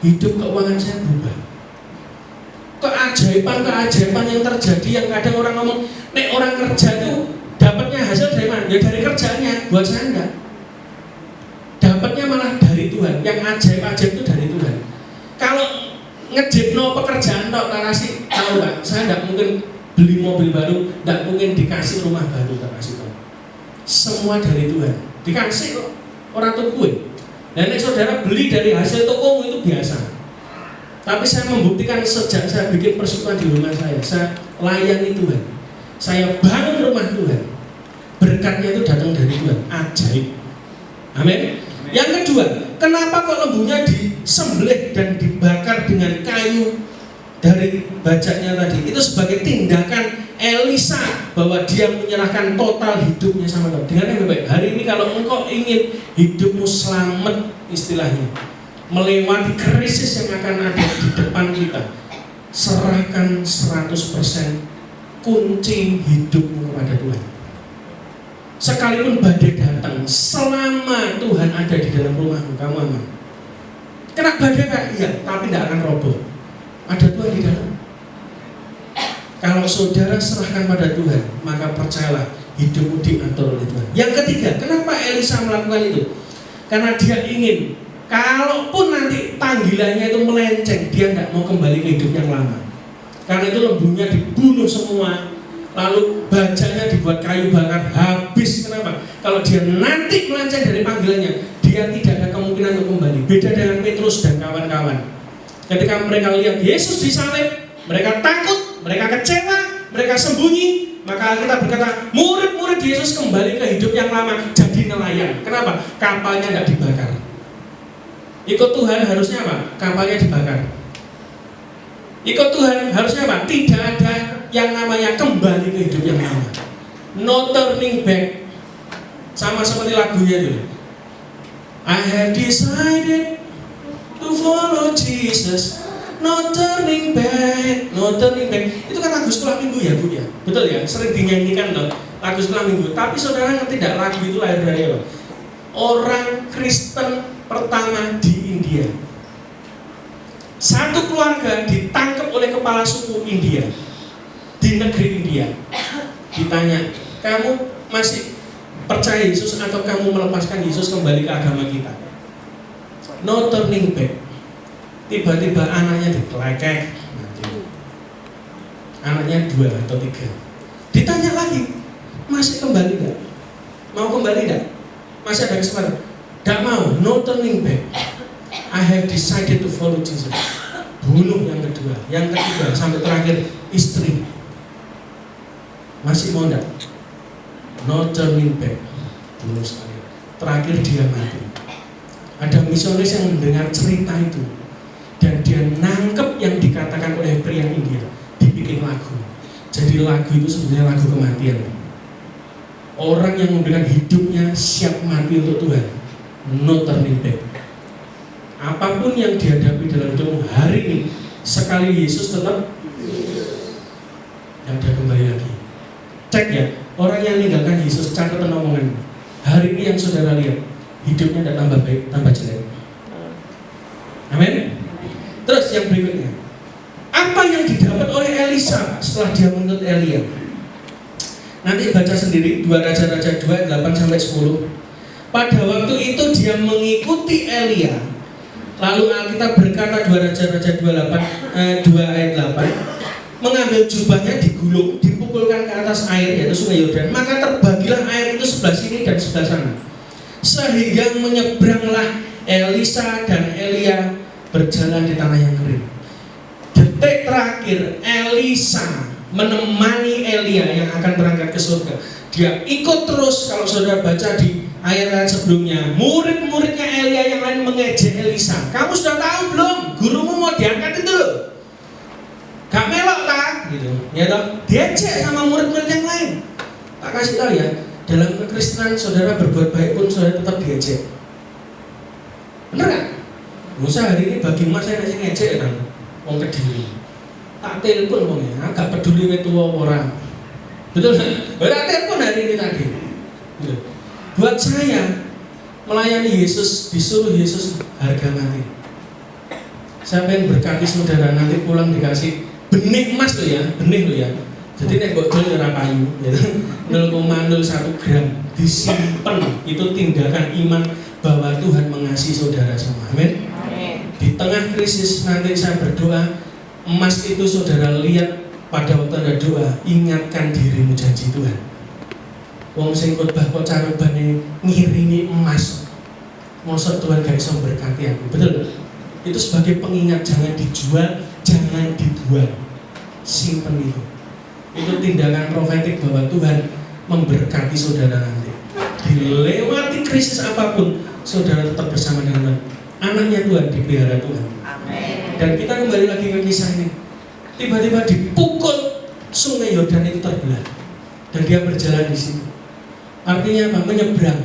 Hidup keuangan saya berubah. Keajaiban yang terjadi yang kadang orang ngomong, nek orang kerja itu dapatnya hasil dari mana? Ya dari kerjanya. Buat saya enggak. Dapatnya malah dari Tuhan. Yang ajaib-ajaib itu dari Tuhan. Kalau ngejipno pekerjaan tok kasih tahu Pak, saya enggak mungkin beli mobil baru, enggak mungkin dikasih rumah baru, tak kasih tahu. Semua dari Tuhan. Dikasih kok, orang tuku. Dan nek saudara beli dari hasil tokomu itu biasa. Tapi saya membuktikan sejak saya bikin persekutuan di rumah saya layani Tuhan. saya bangun rumah Tuhan, berkatnya itu datang dari Tuhan, ajaib. Amin. Yang kedua, kenapa kok lembunya disembelih dan dibakar dengan kayu dari bajaknya tadi? Itu sebagai tindakan Elisa bahwa dia menyerahkan total hidupnya sama Tuhan. Dengan yang baik, hari ini kalau engkau ingin hidupmu selamat, istilahnya melewati krisis yang akan ada di depan kita, serahkan 100% kunci hidupmu kepada Tuhan. Sekalipun badai datang, selama Tuhan ada di dalam rumahmu, kamu aman. Kena badai Pak? Iya, tapi tidak akan roboh. Ada Tuhan di dalam. Kalau saudara serahkan pada Tuhan, maka percayalah hidupmu diatur oleh Tuhan. Yang ketiga, kenapa Elisa melakukan itu? Karena dia ingin, kalaupun nanti panggilannya itu melenceng, dia tidak mau kembali ke hidup yang lama. Karena itu lembunya dibunuh semua, lalu bajaknya dibuat kayu bakar, habis. Kenapa? Kalau dia nanti melenceng dari panggilannya, dia tidak ada kemungkinan untuk kembali. Beda dengan Petrus dan kawan-kawan. Ketika mereka lihat Yesus disalib, mereka takut, mereka kecewa, mereka sembunyi. Maka kita berkata, murid-murid Yesus kembali ke hidup yang lama, jadi nelayan. Kenapa? Kapalnya tidak dibakar. Ikut Tuhan harusnya apa? Kapalnya dibakar. Ikut Tuhan harusnya apa? Tidak ada yang namanya kembali ke hidup yang lama. No turning back. Sama seperti lagunya dulu. I have decided to follow Jesus. No turning back, no turning back. Itu kan lagu sekolah minggu ya Bu ya? Betul ya? Sering dinyanyikan loh lagu sekolah minggu. Tapi saudara ngerti tidak lagu itu lahir dari apa? Orang Kristen pertama di India. Satu keluarga ditangkap oleh kepala suku India di negeri India. Ditanya, kamu masih percaya Yesus atau kamu melepaskan Yesus kembali ke agama kita? No turning back. Tiba-tiba anaknya dikelekek, anaknya 2 atau 3. Ditanya lagi, masih kembali enggak? Mau kembali enggak? Masih ada kesempatan? Enggak mau, no turning back. I have decided to follow Jesus. Bunuh yang kedua, yang ketiga, sampai terakhir istri. Masih mau enggak? No turning back. Bunuh sekali. Terakhir dia mati. Ada misionaris yang mendengar cerita itu, dan dia nangkep yang dikatakan oleh pria India, dibikin lagu. Jadi lagu itu sebenarnya lagu kematian. Orang yang memberikan hidupnya siap mati untuk Tuhan, no turning back. Apapun yang dihadapi dalam hidupmu hari ini, sekali Yesus tetap yang dia kembali lagi. Cek ya, orang yang meninggalkan Yesus, catatan omongan. Hari ini yang saudara lihat, hidupnya tidak tambah baik, tambah jelek. Amin. Terus yang berikutnya, apa yang didapat oleh Elisa setelah dia menuntut Elia? Nanti baca sendiri 2 Raja-Raja 2 8-10. Pada waktu itu dia mengikuti Elia. Lalu Alkitab berkata 2 Raja-Raja 2 ayat 8, mengambil jubahnya digulung, dipukulkan ke atas air, yaitu sungai Yordan. Maka terbagilah air itu sebelah sini dan sebelah sana, sehingga menyeberanglah Elisa dan Elia berjalan di tanah yang kering. Detik terakhir Elisa menemani Elia yang akan berangkat ke surga. Dia ikut terus. Kalau saudara baca di ayat-ayat sebelumnya, murid-muridnya Elia yang lain mengejek Elisa. Kamu sudah tahu belum? Gurumu mau diangkat itu loh. Gak melok tak? Gitu. Ya toh? Diejek sama murid-murid yang lain. Tak kasih tahu ya, dalam kekristenan saudara berbuat baik pun saudara tetap diejek. Benar gak? Musa hari ini bagi emas saya ngasih ngejek kan, wong Kediri. Tak telepon wong ya, agak peduli dengan tua orang. Betul kan? Tak telepon hari ini tadi. Buat saya melayani Yesus, disuruh Yesus harga mati. Saya pengen berkati saudara nanti pulang dikasih benih emas tuh ya, benih loh ya. Jadi nek bocor ora payu, ya. 0,01 gram disimpan. Itu tindakan iman bahwa Tuhan mengasihi saudara semua. Amin. Di tengah krisis nanti saya berdoa, emas itu saudara lihat pada waktu ada doa, ingatkan dirimu janji Tuhan. Wong sing khotbah kok carobane ngiringi emas. Mosok Tuhan gak iso berkati aku. Betul? Itu sebagai pengingat, jangan dijual, jangan dibuang. Simpen itu. Itu tindakan profetik bahwa Tuhan memberkati saudara nanti. Dilewati krisis apapun, saudara tetap bersama dengan Tuhan. Anaknya Tuhan, dipelihara Tuhan. Amin. Dan kita kembali lagi ke kisah ini. Tiba-tiba dipukul, sungai Yordan itu terbelah. Dan dia berjalan di situ. Artinya apa? Menyeberang.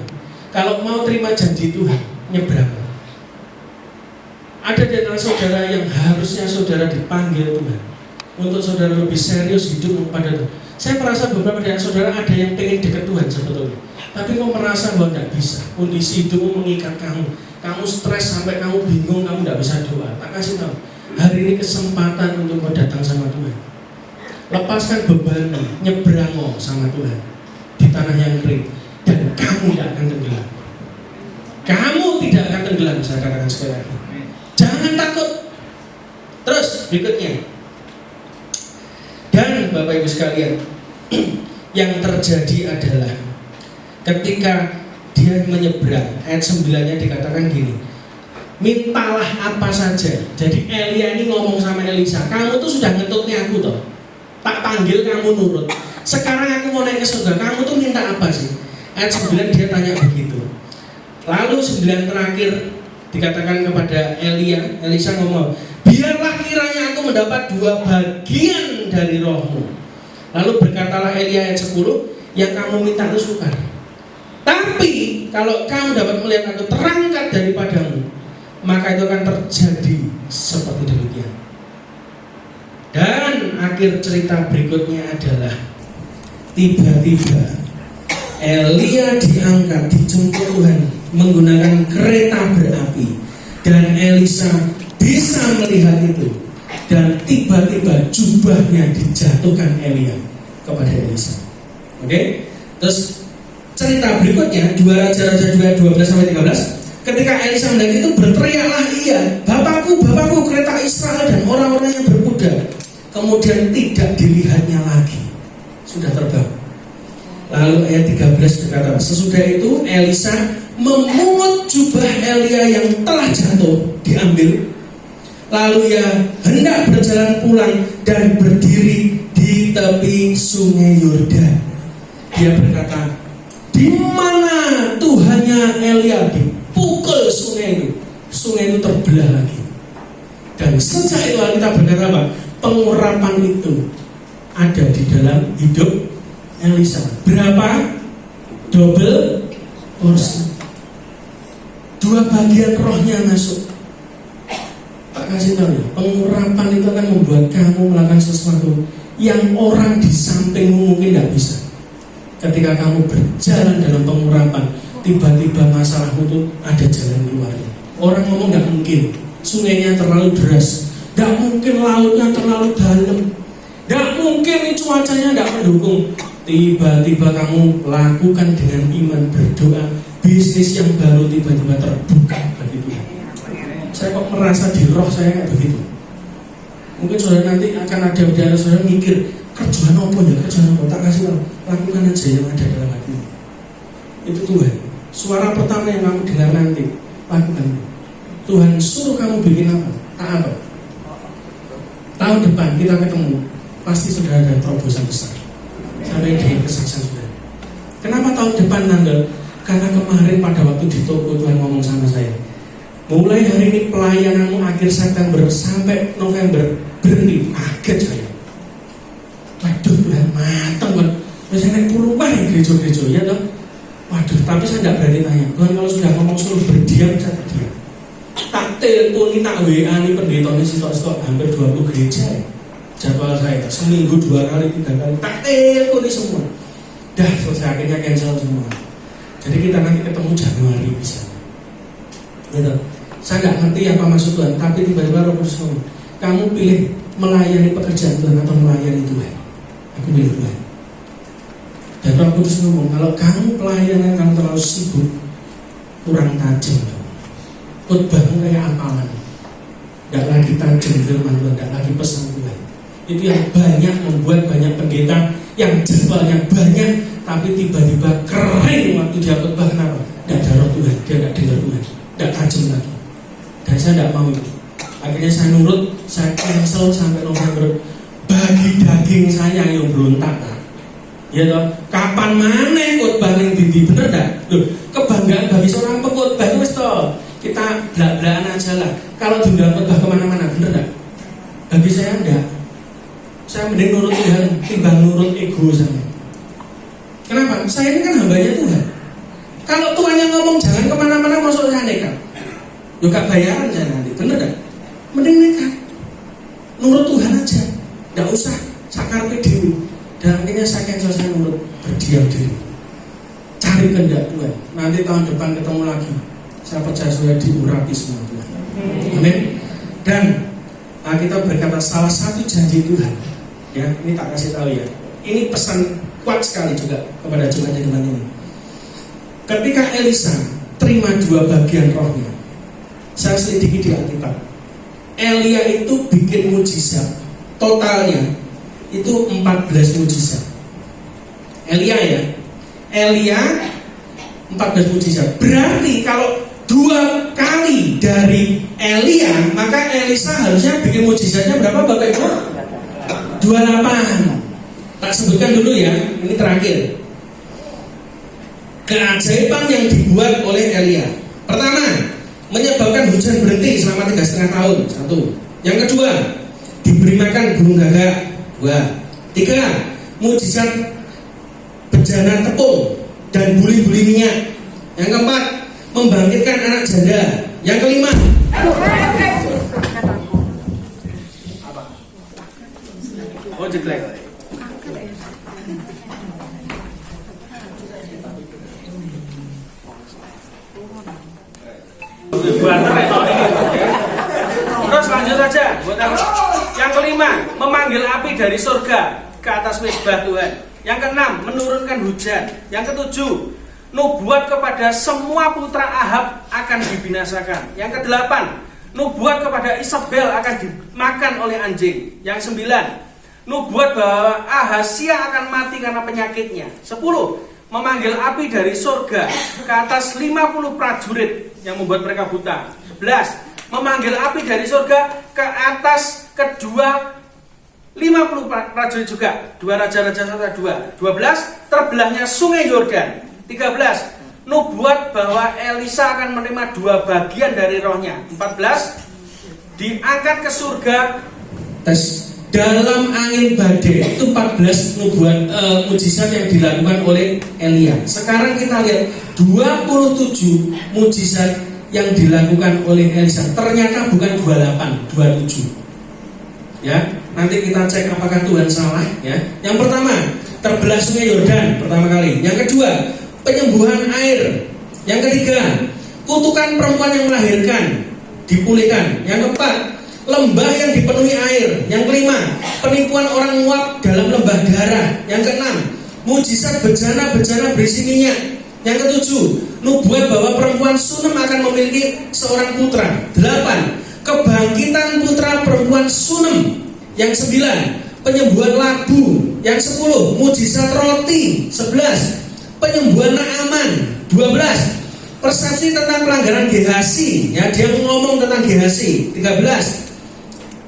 Kalau mau terima janji Tuhan, nyebrang. Ada di antara saudara yang harusnya saudara dipanggil Tuhan untuk saudara lebih serius hidup kepada Tuhan. Saya merasa beberapa dari saudara ada yang pengen dekat Tuhan sebetulnya, tapi kok merasa bahwa tidak bisa. Kondisi hidupmu mengikat kamu stres sampai kamu bingung, kamu tidak bisa doa. Tak kasih tahu, hari ini kesempatan untuk kau datang sama Tuhan. Lepaskan beban, nyebrang sama Tuhan di tanah yang kering, dan kamu tidak akan tenggelam. Kamu tidak akan tenggelam, saya katakan sekali lagi. Jangan takut. Terus berikutnya. Dan Bapak Ibu sekalian, yang terjadi adalah ketika dia menyeberang, ayat 9-nya dikatakan gini, mintalah apa saja. Jadi Elia ini ngomong sama Elisa, kamu tuh sudah ngetutnya aku toh, tak panggil kamu nurut. Sekarang aku mau naik ke surga, kamu tuh minta apa sih? Ayat 9 dia tanya begitu. Lalu 9 terakhir dikatakan kepada Elisa ngomong, biarlah kiranya aku mendapat 2 bagian dari rohmu. Lalu berkatalah Elia ayat 10, yang kamu minta itu sukar. Tapi kalau kamu dapat melihat aku terangkat daripadamu, maka itu akan terjadi seperti demikian. Dan akhir cerita berikutnya adalah tiba-tiba Elia diangkat, dijemput Tuhan menggunakan kereta berapi, dan Elisa bisa melihat itu, dan tiba-tiba jubahnya dijatuhkan Elia kepada Elisa. Oke? Terus cerita berikutnya 2 Raja-Raja 12-13, ketika Elisa melihat itu berteriaklah ia, Bapakku, Bapakku, kereta Israel dan orang-orang yang berkuda. Kemudian tidak dilihatnya lagi, sudah terbang. Lalu ayat 13 berkata, sesudah itu Elisa memungut jubah Elia yang telah jatuh, diambil. Lalu ia hendak berjalan pulang dan berdiri di tepi sungai Yordan. Dia berkata, di mana Tuhannya Elia? Dipukul sungai itu terbelah lagi. Dan sejak itu kita berkata apa? Pengurapan itu ada di dalam hidup Elisa. Berapa? Double porsi. 2 bagian rohnya masuk. Tak kasih tahu ya, pengurapan itu akan membuat kamu melakukan sesuatu yang orang di sampingmu mungkin tidak bisa. Ketika kamu berjalan dalam pengurapan, tiba-tiba masalahmu itu ada jalan keluarnya. Orang ngomong tidak mungkin, sungainya terlalu deras, tidak mungkin lautnya terlalu dalam, tidak mungkin cuacanya tidak mendukung. Tiba-tiba kamu lakukan dengan iman, berdoa, bisnis yang baru tiba-tiba terbuka bagi Tuhan. Saya kok merasa di roh saya kayak begitu. Mungkin saudara nanti akan ada saudara saudara mikir, kerjaan apa ya, kerjaan apa? Tak kasih tahu, lakukan aja yang ada dalam hati. Itu Tuhan. Suara pertama yang kamu dengar nanti, lakukan. Tuhan suruh kamu bikin apa? Tak apa. Tahun depan kita ketemu, pasti saudara ada terobosan besar. Sampai dengan kesaksian saudara. Kenapa tahun depan tanggal? Karena kemarin pada waktu di toko Tuhan ngomong sama saya, mulai hari ini pelayananmu akhir September sampai November berhenti. Kaget saya. Waduh Tuhan, mateng kan. Biasanya naik puluhan ya gereja-gereja ya toh. Waduh, tapi saya tidak berani tanya. Tuhan kalau sudah ngomong suruh berdiam, saya berdiam. Tak teleponi, tak WA nih pendeta ini stok hampir 20 gereja ya. Jadwal saya seminggu 2 kali 3 kali tak teleponi semua. Dah selesai, akhirnya cancel semua. Jadi kita nanti ketemu Januari bisa. Gitu. Saya nggak ngerti apa maksud Tuhan, tapi tiba-tiba Roh Kudus ngomong, kamu pilih melayani pekerjaan Tuhan atau melayani Tuhan? Aku pilih Tuhan. Dan Roh Kudus ngomong, kalau kamu pelayanan kamu terlalu sibuk, kurang tajam. Khotbahmu kayak apalan, tidak lagi tajam firman Tuhan, tidak lagi pesan Tuhan. Itu yang banyak membuat banyak pendeta yang jadwalnya banyak, tapi tiba-tiba kering waktu dia khotbah. Kenapa? Tidak ada Roh Tuhan, dia tidak dengar Tuhan, tidak tajam lagi. Dan saya tidak mau itu. Akhirnya saya nurut, saya cancel sampai November. daging saya yang berontak, ya toh. Kapan maneh khotbah ning ndi bener dak? Loh, kebanggaan bagi seorang pengkhotbah itu wis toh. Kita belak-belakan aja lah. Kalau diundang khotbah kemana-mana, bener dak? Bagi saya enggak. Saya mending nurut Tuhan timbang nurut ego saya. Kenapa? Saya ini kan hambanya Tuhan. Kalau Tuhan yang ngomong jangan kemana-mana, masuk saya nekat. Yo gak bayaran saya nanti, bener dak? Mending nekat. Nurut Tuhan aja. Enggak usah sakarpe dhewe. Dan akhirnya saya selesai nurut, berdiam diri. Cari kehendak Tuhan. Nanti tahun depan ketemu lagi. Saya percaya sudah diurapi semua Tuhan. Amin. Dan kita berkata salah satu janji Tuhan. Ya, ini tak kasih tahu ya. Ini pesan kuat sekali juga kepada jemaat-jemaat ini. Ketika Elisa terima 2 bagian rohnya, saya selidiki di Alkitab. Elia itu bikin mujizat totalnya itu 14 mujizat. Elia 14 mujizat. Berarti kalau 2 kali dari Elia, maka Elisa harusnya bikin mujizatnya berapa Bapak Ibu? 28. Tak sebutkan dulu ya, ini terakhir. Keajaiban yang dibuat oleh Elia. Pertama, menyebabkan hujan berhenti selama 3,5 tahun. 1. Yang kedua, diberi makan burung gagak. 2. 3. Mujizat bejana tepung dan buli-buli minyak. Yang keempat, membangkitkan anak janda. Yang kelima, jelek. Terus lanjut saja. Yang kelima, memanggil api dari surga ke atas mezbah Tuhan. Yang keenam, menurunkan hujan. Yang ketujuh, nubuat kepada semua putra Ahab akan dibinasakan. Yang kedelapan, nubuat kepada Isabel akan dimakan oleh anjing. Yang sembilan, nubuat bahwa Ahasia akan mati karena penyakitnya. 10. Memanggil api dari surga ke atas 50 prajurit yang membuat mereka buta. 11. Memanggil api dari surga ke atas kedua 50 prajurit juga. 2 Raja-Raja 1:2. 12. Terbelahnya sungai Yordan. 13. Nubuat bahwa Elisa akan menerima 2 bagian dari rohnya. 14. Diangkat ke surga dalam angin badai. Itu 14 nubuat mujizat yang dilakukan oleh Elia. Sekarang kita lihat 27 mujizat yang dilakukan oleh Elisa. Ternyata bukan 28, 27. Ya, nanti kita cek apakah Tuhan salah ya. Yang pertama, terbelah sungai Yordan pertama kali. Yang kedua, penyembuhan air. Yang ketiga, kutukan perempuan yang melahirkan dipulihkan. Yang keempat, lembah yang dipenuhi air. Yang kelima, penipuan orang Moab dalam lembah darah. Yang keenam, mujizat bejana-bejana berisi minyak. Yang ketujuh, nubuat bahwa perempuan Sunem akan memiliki seorang putra. 8. Kebangkitan putra perempuan Sunem. Yang 9, penyembuhan labu. Yang 10, mujizat roti. 11, penyembuhan Naaman. 12, persepsi tentang pelanggaran Gehasi. Ya, dia ngomong tentang Gehasi. 13,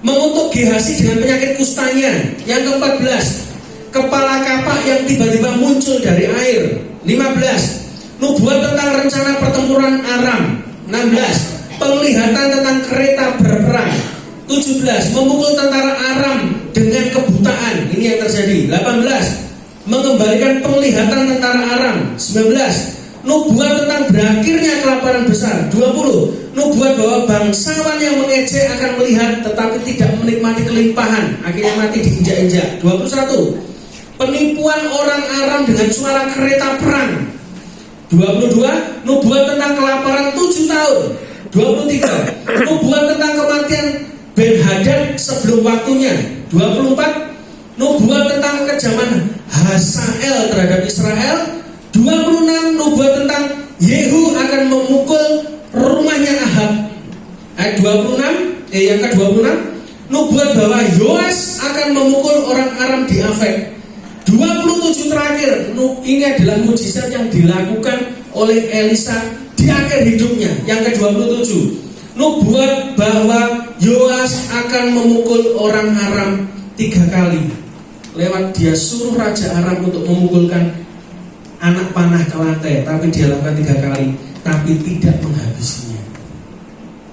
mengutuk Gehasi dengan penyakit kustanya. Yang ke-14, kepala kapak yang tiba-tiba muncul dari air. 15, nubuat tentang rencana pertempuran Aram. 16, penglihatan tentang kereta berperang. 17, memukul tentara Aram dengan kebutaan. Ini yang terjadi. 18, mengembalikan penglihatan tentara Aram. 19, nubuat tentang berakhirnya kelaparan besar. 20, nubuat bahwa bangsawan yang mengejek akan melihat tetapi tidak menikmati kelimpahan, akhirnya mati diinjak-injak. 21, penipuan orang Aram dengan suara kereta perang. 22, nubuat tentang kelaparan 7 tahun. 23, nubuat tentang kematian Ben-Hadad sebelum waktunya. 24, nubuat tentang kekejaman Hazael terhadap Israel. 26, nubuat tentang Yehu akan memukul rumahnya Ahab. Ayat 26, yang ke-26, nubuat bahwa Yoas akan memukul orang Aram di Afek. 27 terakhir, ini adalah mujizat yang dilakukan oleh Elisa di akhir hidupnya. Yang ke-27, nubuat bahwa Yoas akan memukul orang Aram 3 kali lewat dia suruh Raja Aram untuk memukulkan anak panah ke lantai, tapi dia lakukan 3 kali, tapi tidak menghabisinya.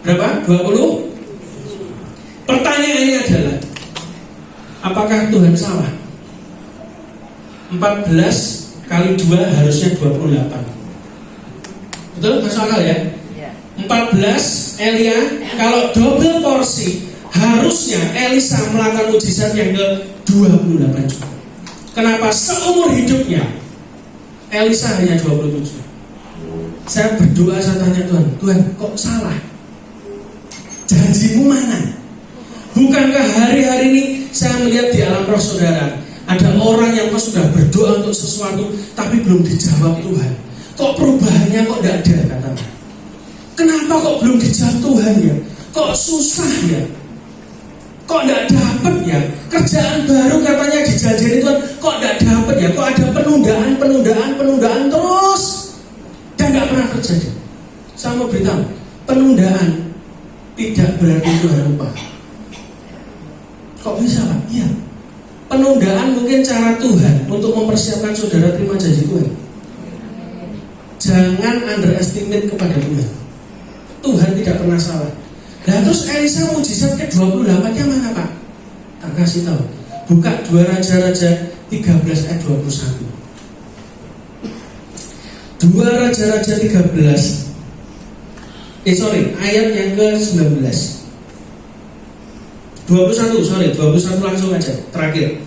Berapa? 20? Pertanyaannya adalah, apakah Tuhan salah? 14 kali 2 harusnya 28. Betul? Masuk akal ya? 14 Elia, kalau double porsi harusnya Elisa melakukan mujizat yang ke 28 juta. Kenapa seumur hidupnya Elisa hanya 27? Saya berdoa, saya tanya Tuhan, Tuhan kok salah? Janjimu mana? Bukankah hari-hari ini saya melihat di alam roh saudara, ada orang yang sudah berdoa untuk sesuatu tapi belum dijawab Tuhan. Kok perubahannya kok tidak ada katanya? Kenapa kok belum dijawab Tuhan ya? Kok susah ya? Kok tidak dapat ya? Kerjaan baru katanya dijanjikan Tuhan, kok tidak dapat ya? Kok ada penundaan terus dan tidak pernah terjadi? Saya mau beritahu, penundaan tidak berarti Tuhan lupa. Kok bisa Pak? Iya. Penundaan mungkin cara Tuhan untuk mempersiapkan saudara terima janji Tuhan. Jangan underestimate kepada Tuhan. Tuhan tidak pernah salah. Nah terus Elisa mujizat ke-28 nya mana Pak? Tak kasih tahu. Buka 2 Raja-Raja 13 ayat 21. 2 Raja-Raja 13 ayat yang ke-19. 21 langsung aja, terakhir.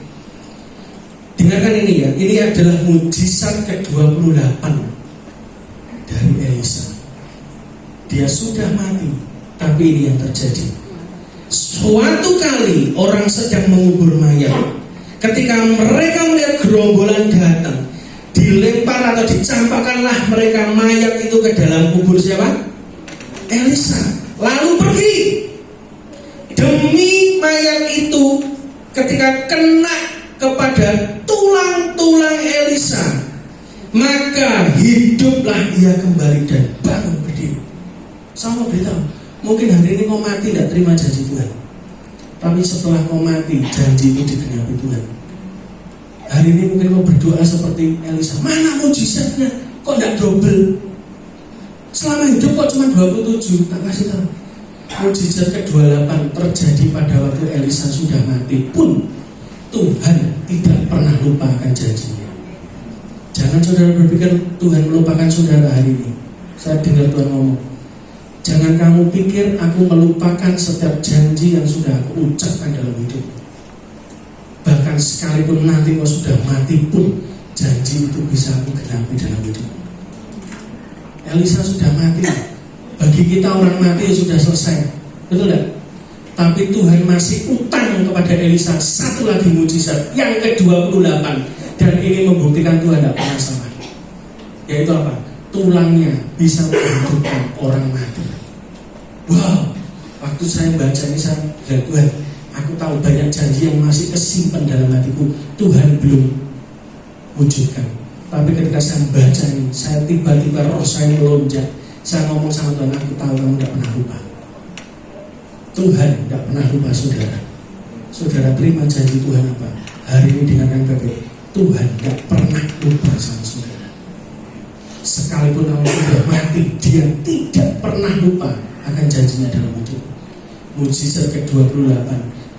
Dengarkan ini ya, ini adalah mujizat ke-28 dari Elisa. Dia sudah mati, tapi ini yang terjadi. Suatu kali orang sedang mengubur mayat. Ketika mereka melihat gerombolan datang, dilempar atau dicampakkanlah mereka mayat itu ke dalam kubur siapa? Elisa. Lalu pergi. Demi mayat itu ketika kena kepada tulang-tulang Elisa, maka hiduplah ia kembali dan bangun berdiri. Saya mau beritahu, mungkin hari ini kau mati tidak terima janji Tuhan, tapi setelah kau mati janji itu digenapi Tuhan. Hari ini mungkin kau berdoa seperti Elisa, mana mujizatnya? Kok tidak double? Selama hidup kok cuma 27? Tak kasih tahu. Mujizat ke-28 terjadi pada waktu Elisa sudah mati pun Tuhan tidak pernah lupakan janjinya. Jangan saudara berpikir Tuhan melupakan saudara hari ini. Saya dengar Tuhan ngomong, jangan kamu pikir aku melupakan setiap janji yang sudah aku ucapkan dalam hidup. Bahkan sekalipun nanti kau sudah mati pun janji itu bisa aku genapi dalam hidup. Elisa sudah mati. Bagi kita orang mati sudah selesai, betul tidak? Tapi Tuhan masih utang kepada Elisa satu lagi mujizat yang ke-28, dan ini membuktikan Tuhan tidak pernah salah. Yaitu apa? Tulangnya bisa menghidupkan orang mati. Wow, waktu saya baca ini saya bilang, Tuhan, aku tahu banyak janji yang masih kesimpan dalam hatiku, Tuhan belum wujudkan. Tapi ketika saya baca ini, saya tiba-tiba roh saya melonjak. Saya ngomong sama Tuhan, aku tahu kamu tidak pernah lupa. Tuhan tidak pernah lupa saudara. Saudara terima janji Tuhan apa? Hari ini dengarkan baik-baik, Tuhan tidak pernah lupa sama saudara. Sekalipun kamu sudah mati, Dia tidak pernah lupa akan janjinya dalam hidup. Mujizat ke-28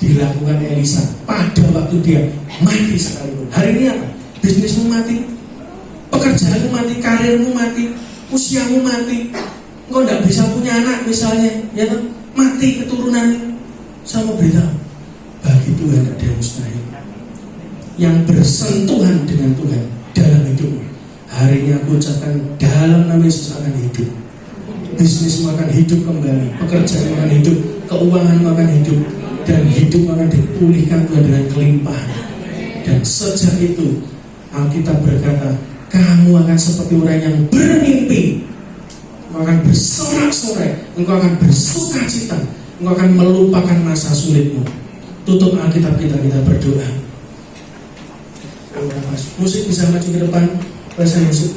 dilakukan Elisa pada waktu dia mati sekalipun. Hari ini apa? Bisnismu mati, pekerjaanmu mati, karirmu mati, usiamu mati, engkau tidak bisa punya anak misalnya, ya kan? Mati keturunan. Saya mau beritahu, bagi Tuhan tidak ada yang mustahil. Yang bersentuhan dengan Tuhan dalam hidupmu, hari ini aku ucapkan dalam nama Yesus akan hidup. Bisnismu akan hidup kembali, pekerjaanmu akan hidup, keuanganmu akan hidup, dan hidupmu akan dipulihkan Tuhan dengan kelimpahan. Dan sejak itu Alkitab berkata, kamu akan seperti orang yang bermimpi. Engkau akan bersorak-sorai, engkau akan bersukacita, engkau akan melupakan masa sulitmu. Tutup Alkitab kita berdoa. Musik bisa maju ke depan, bahasa musik.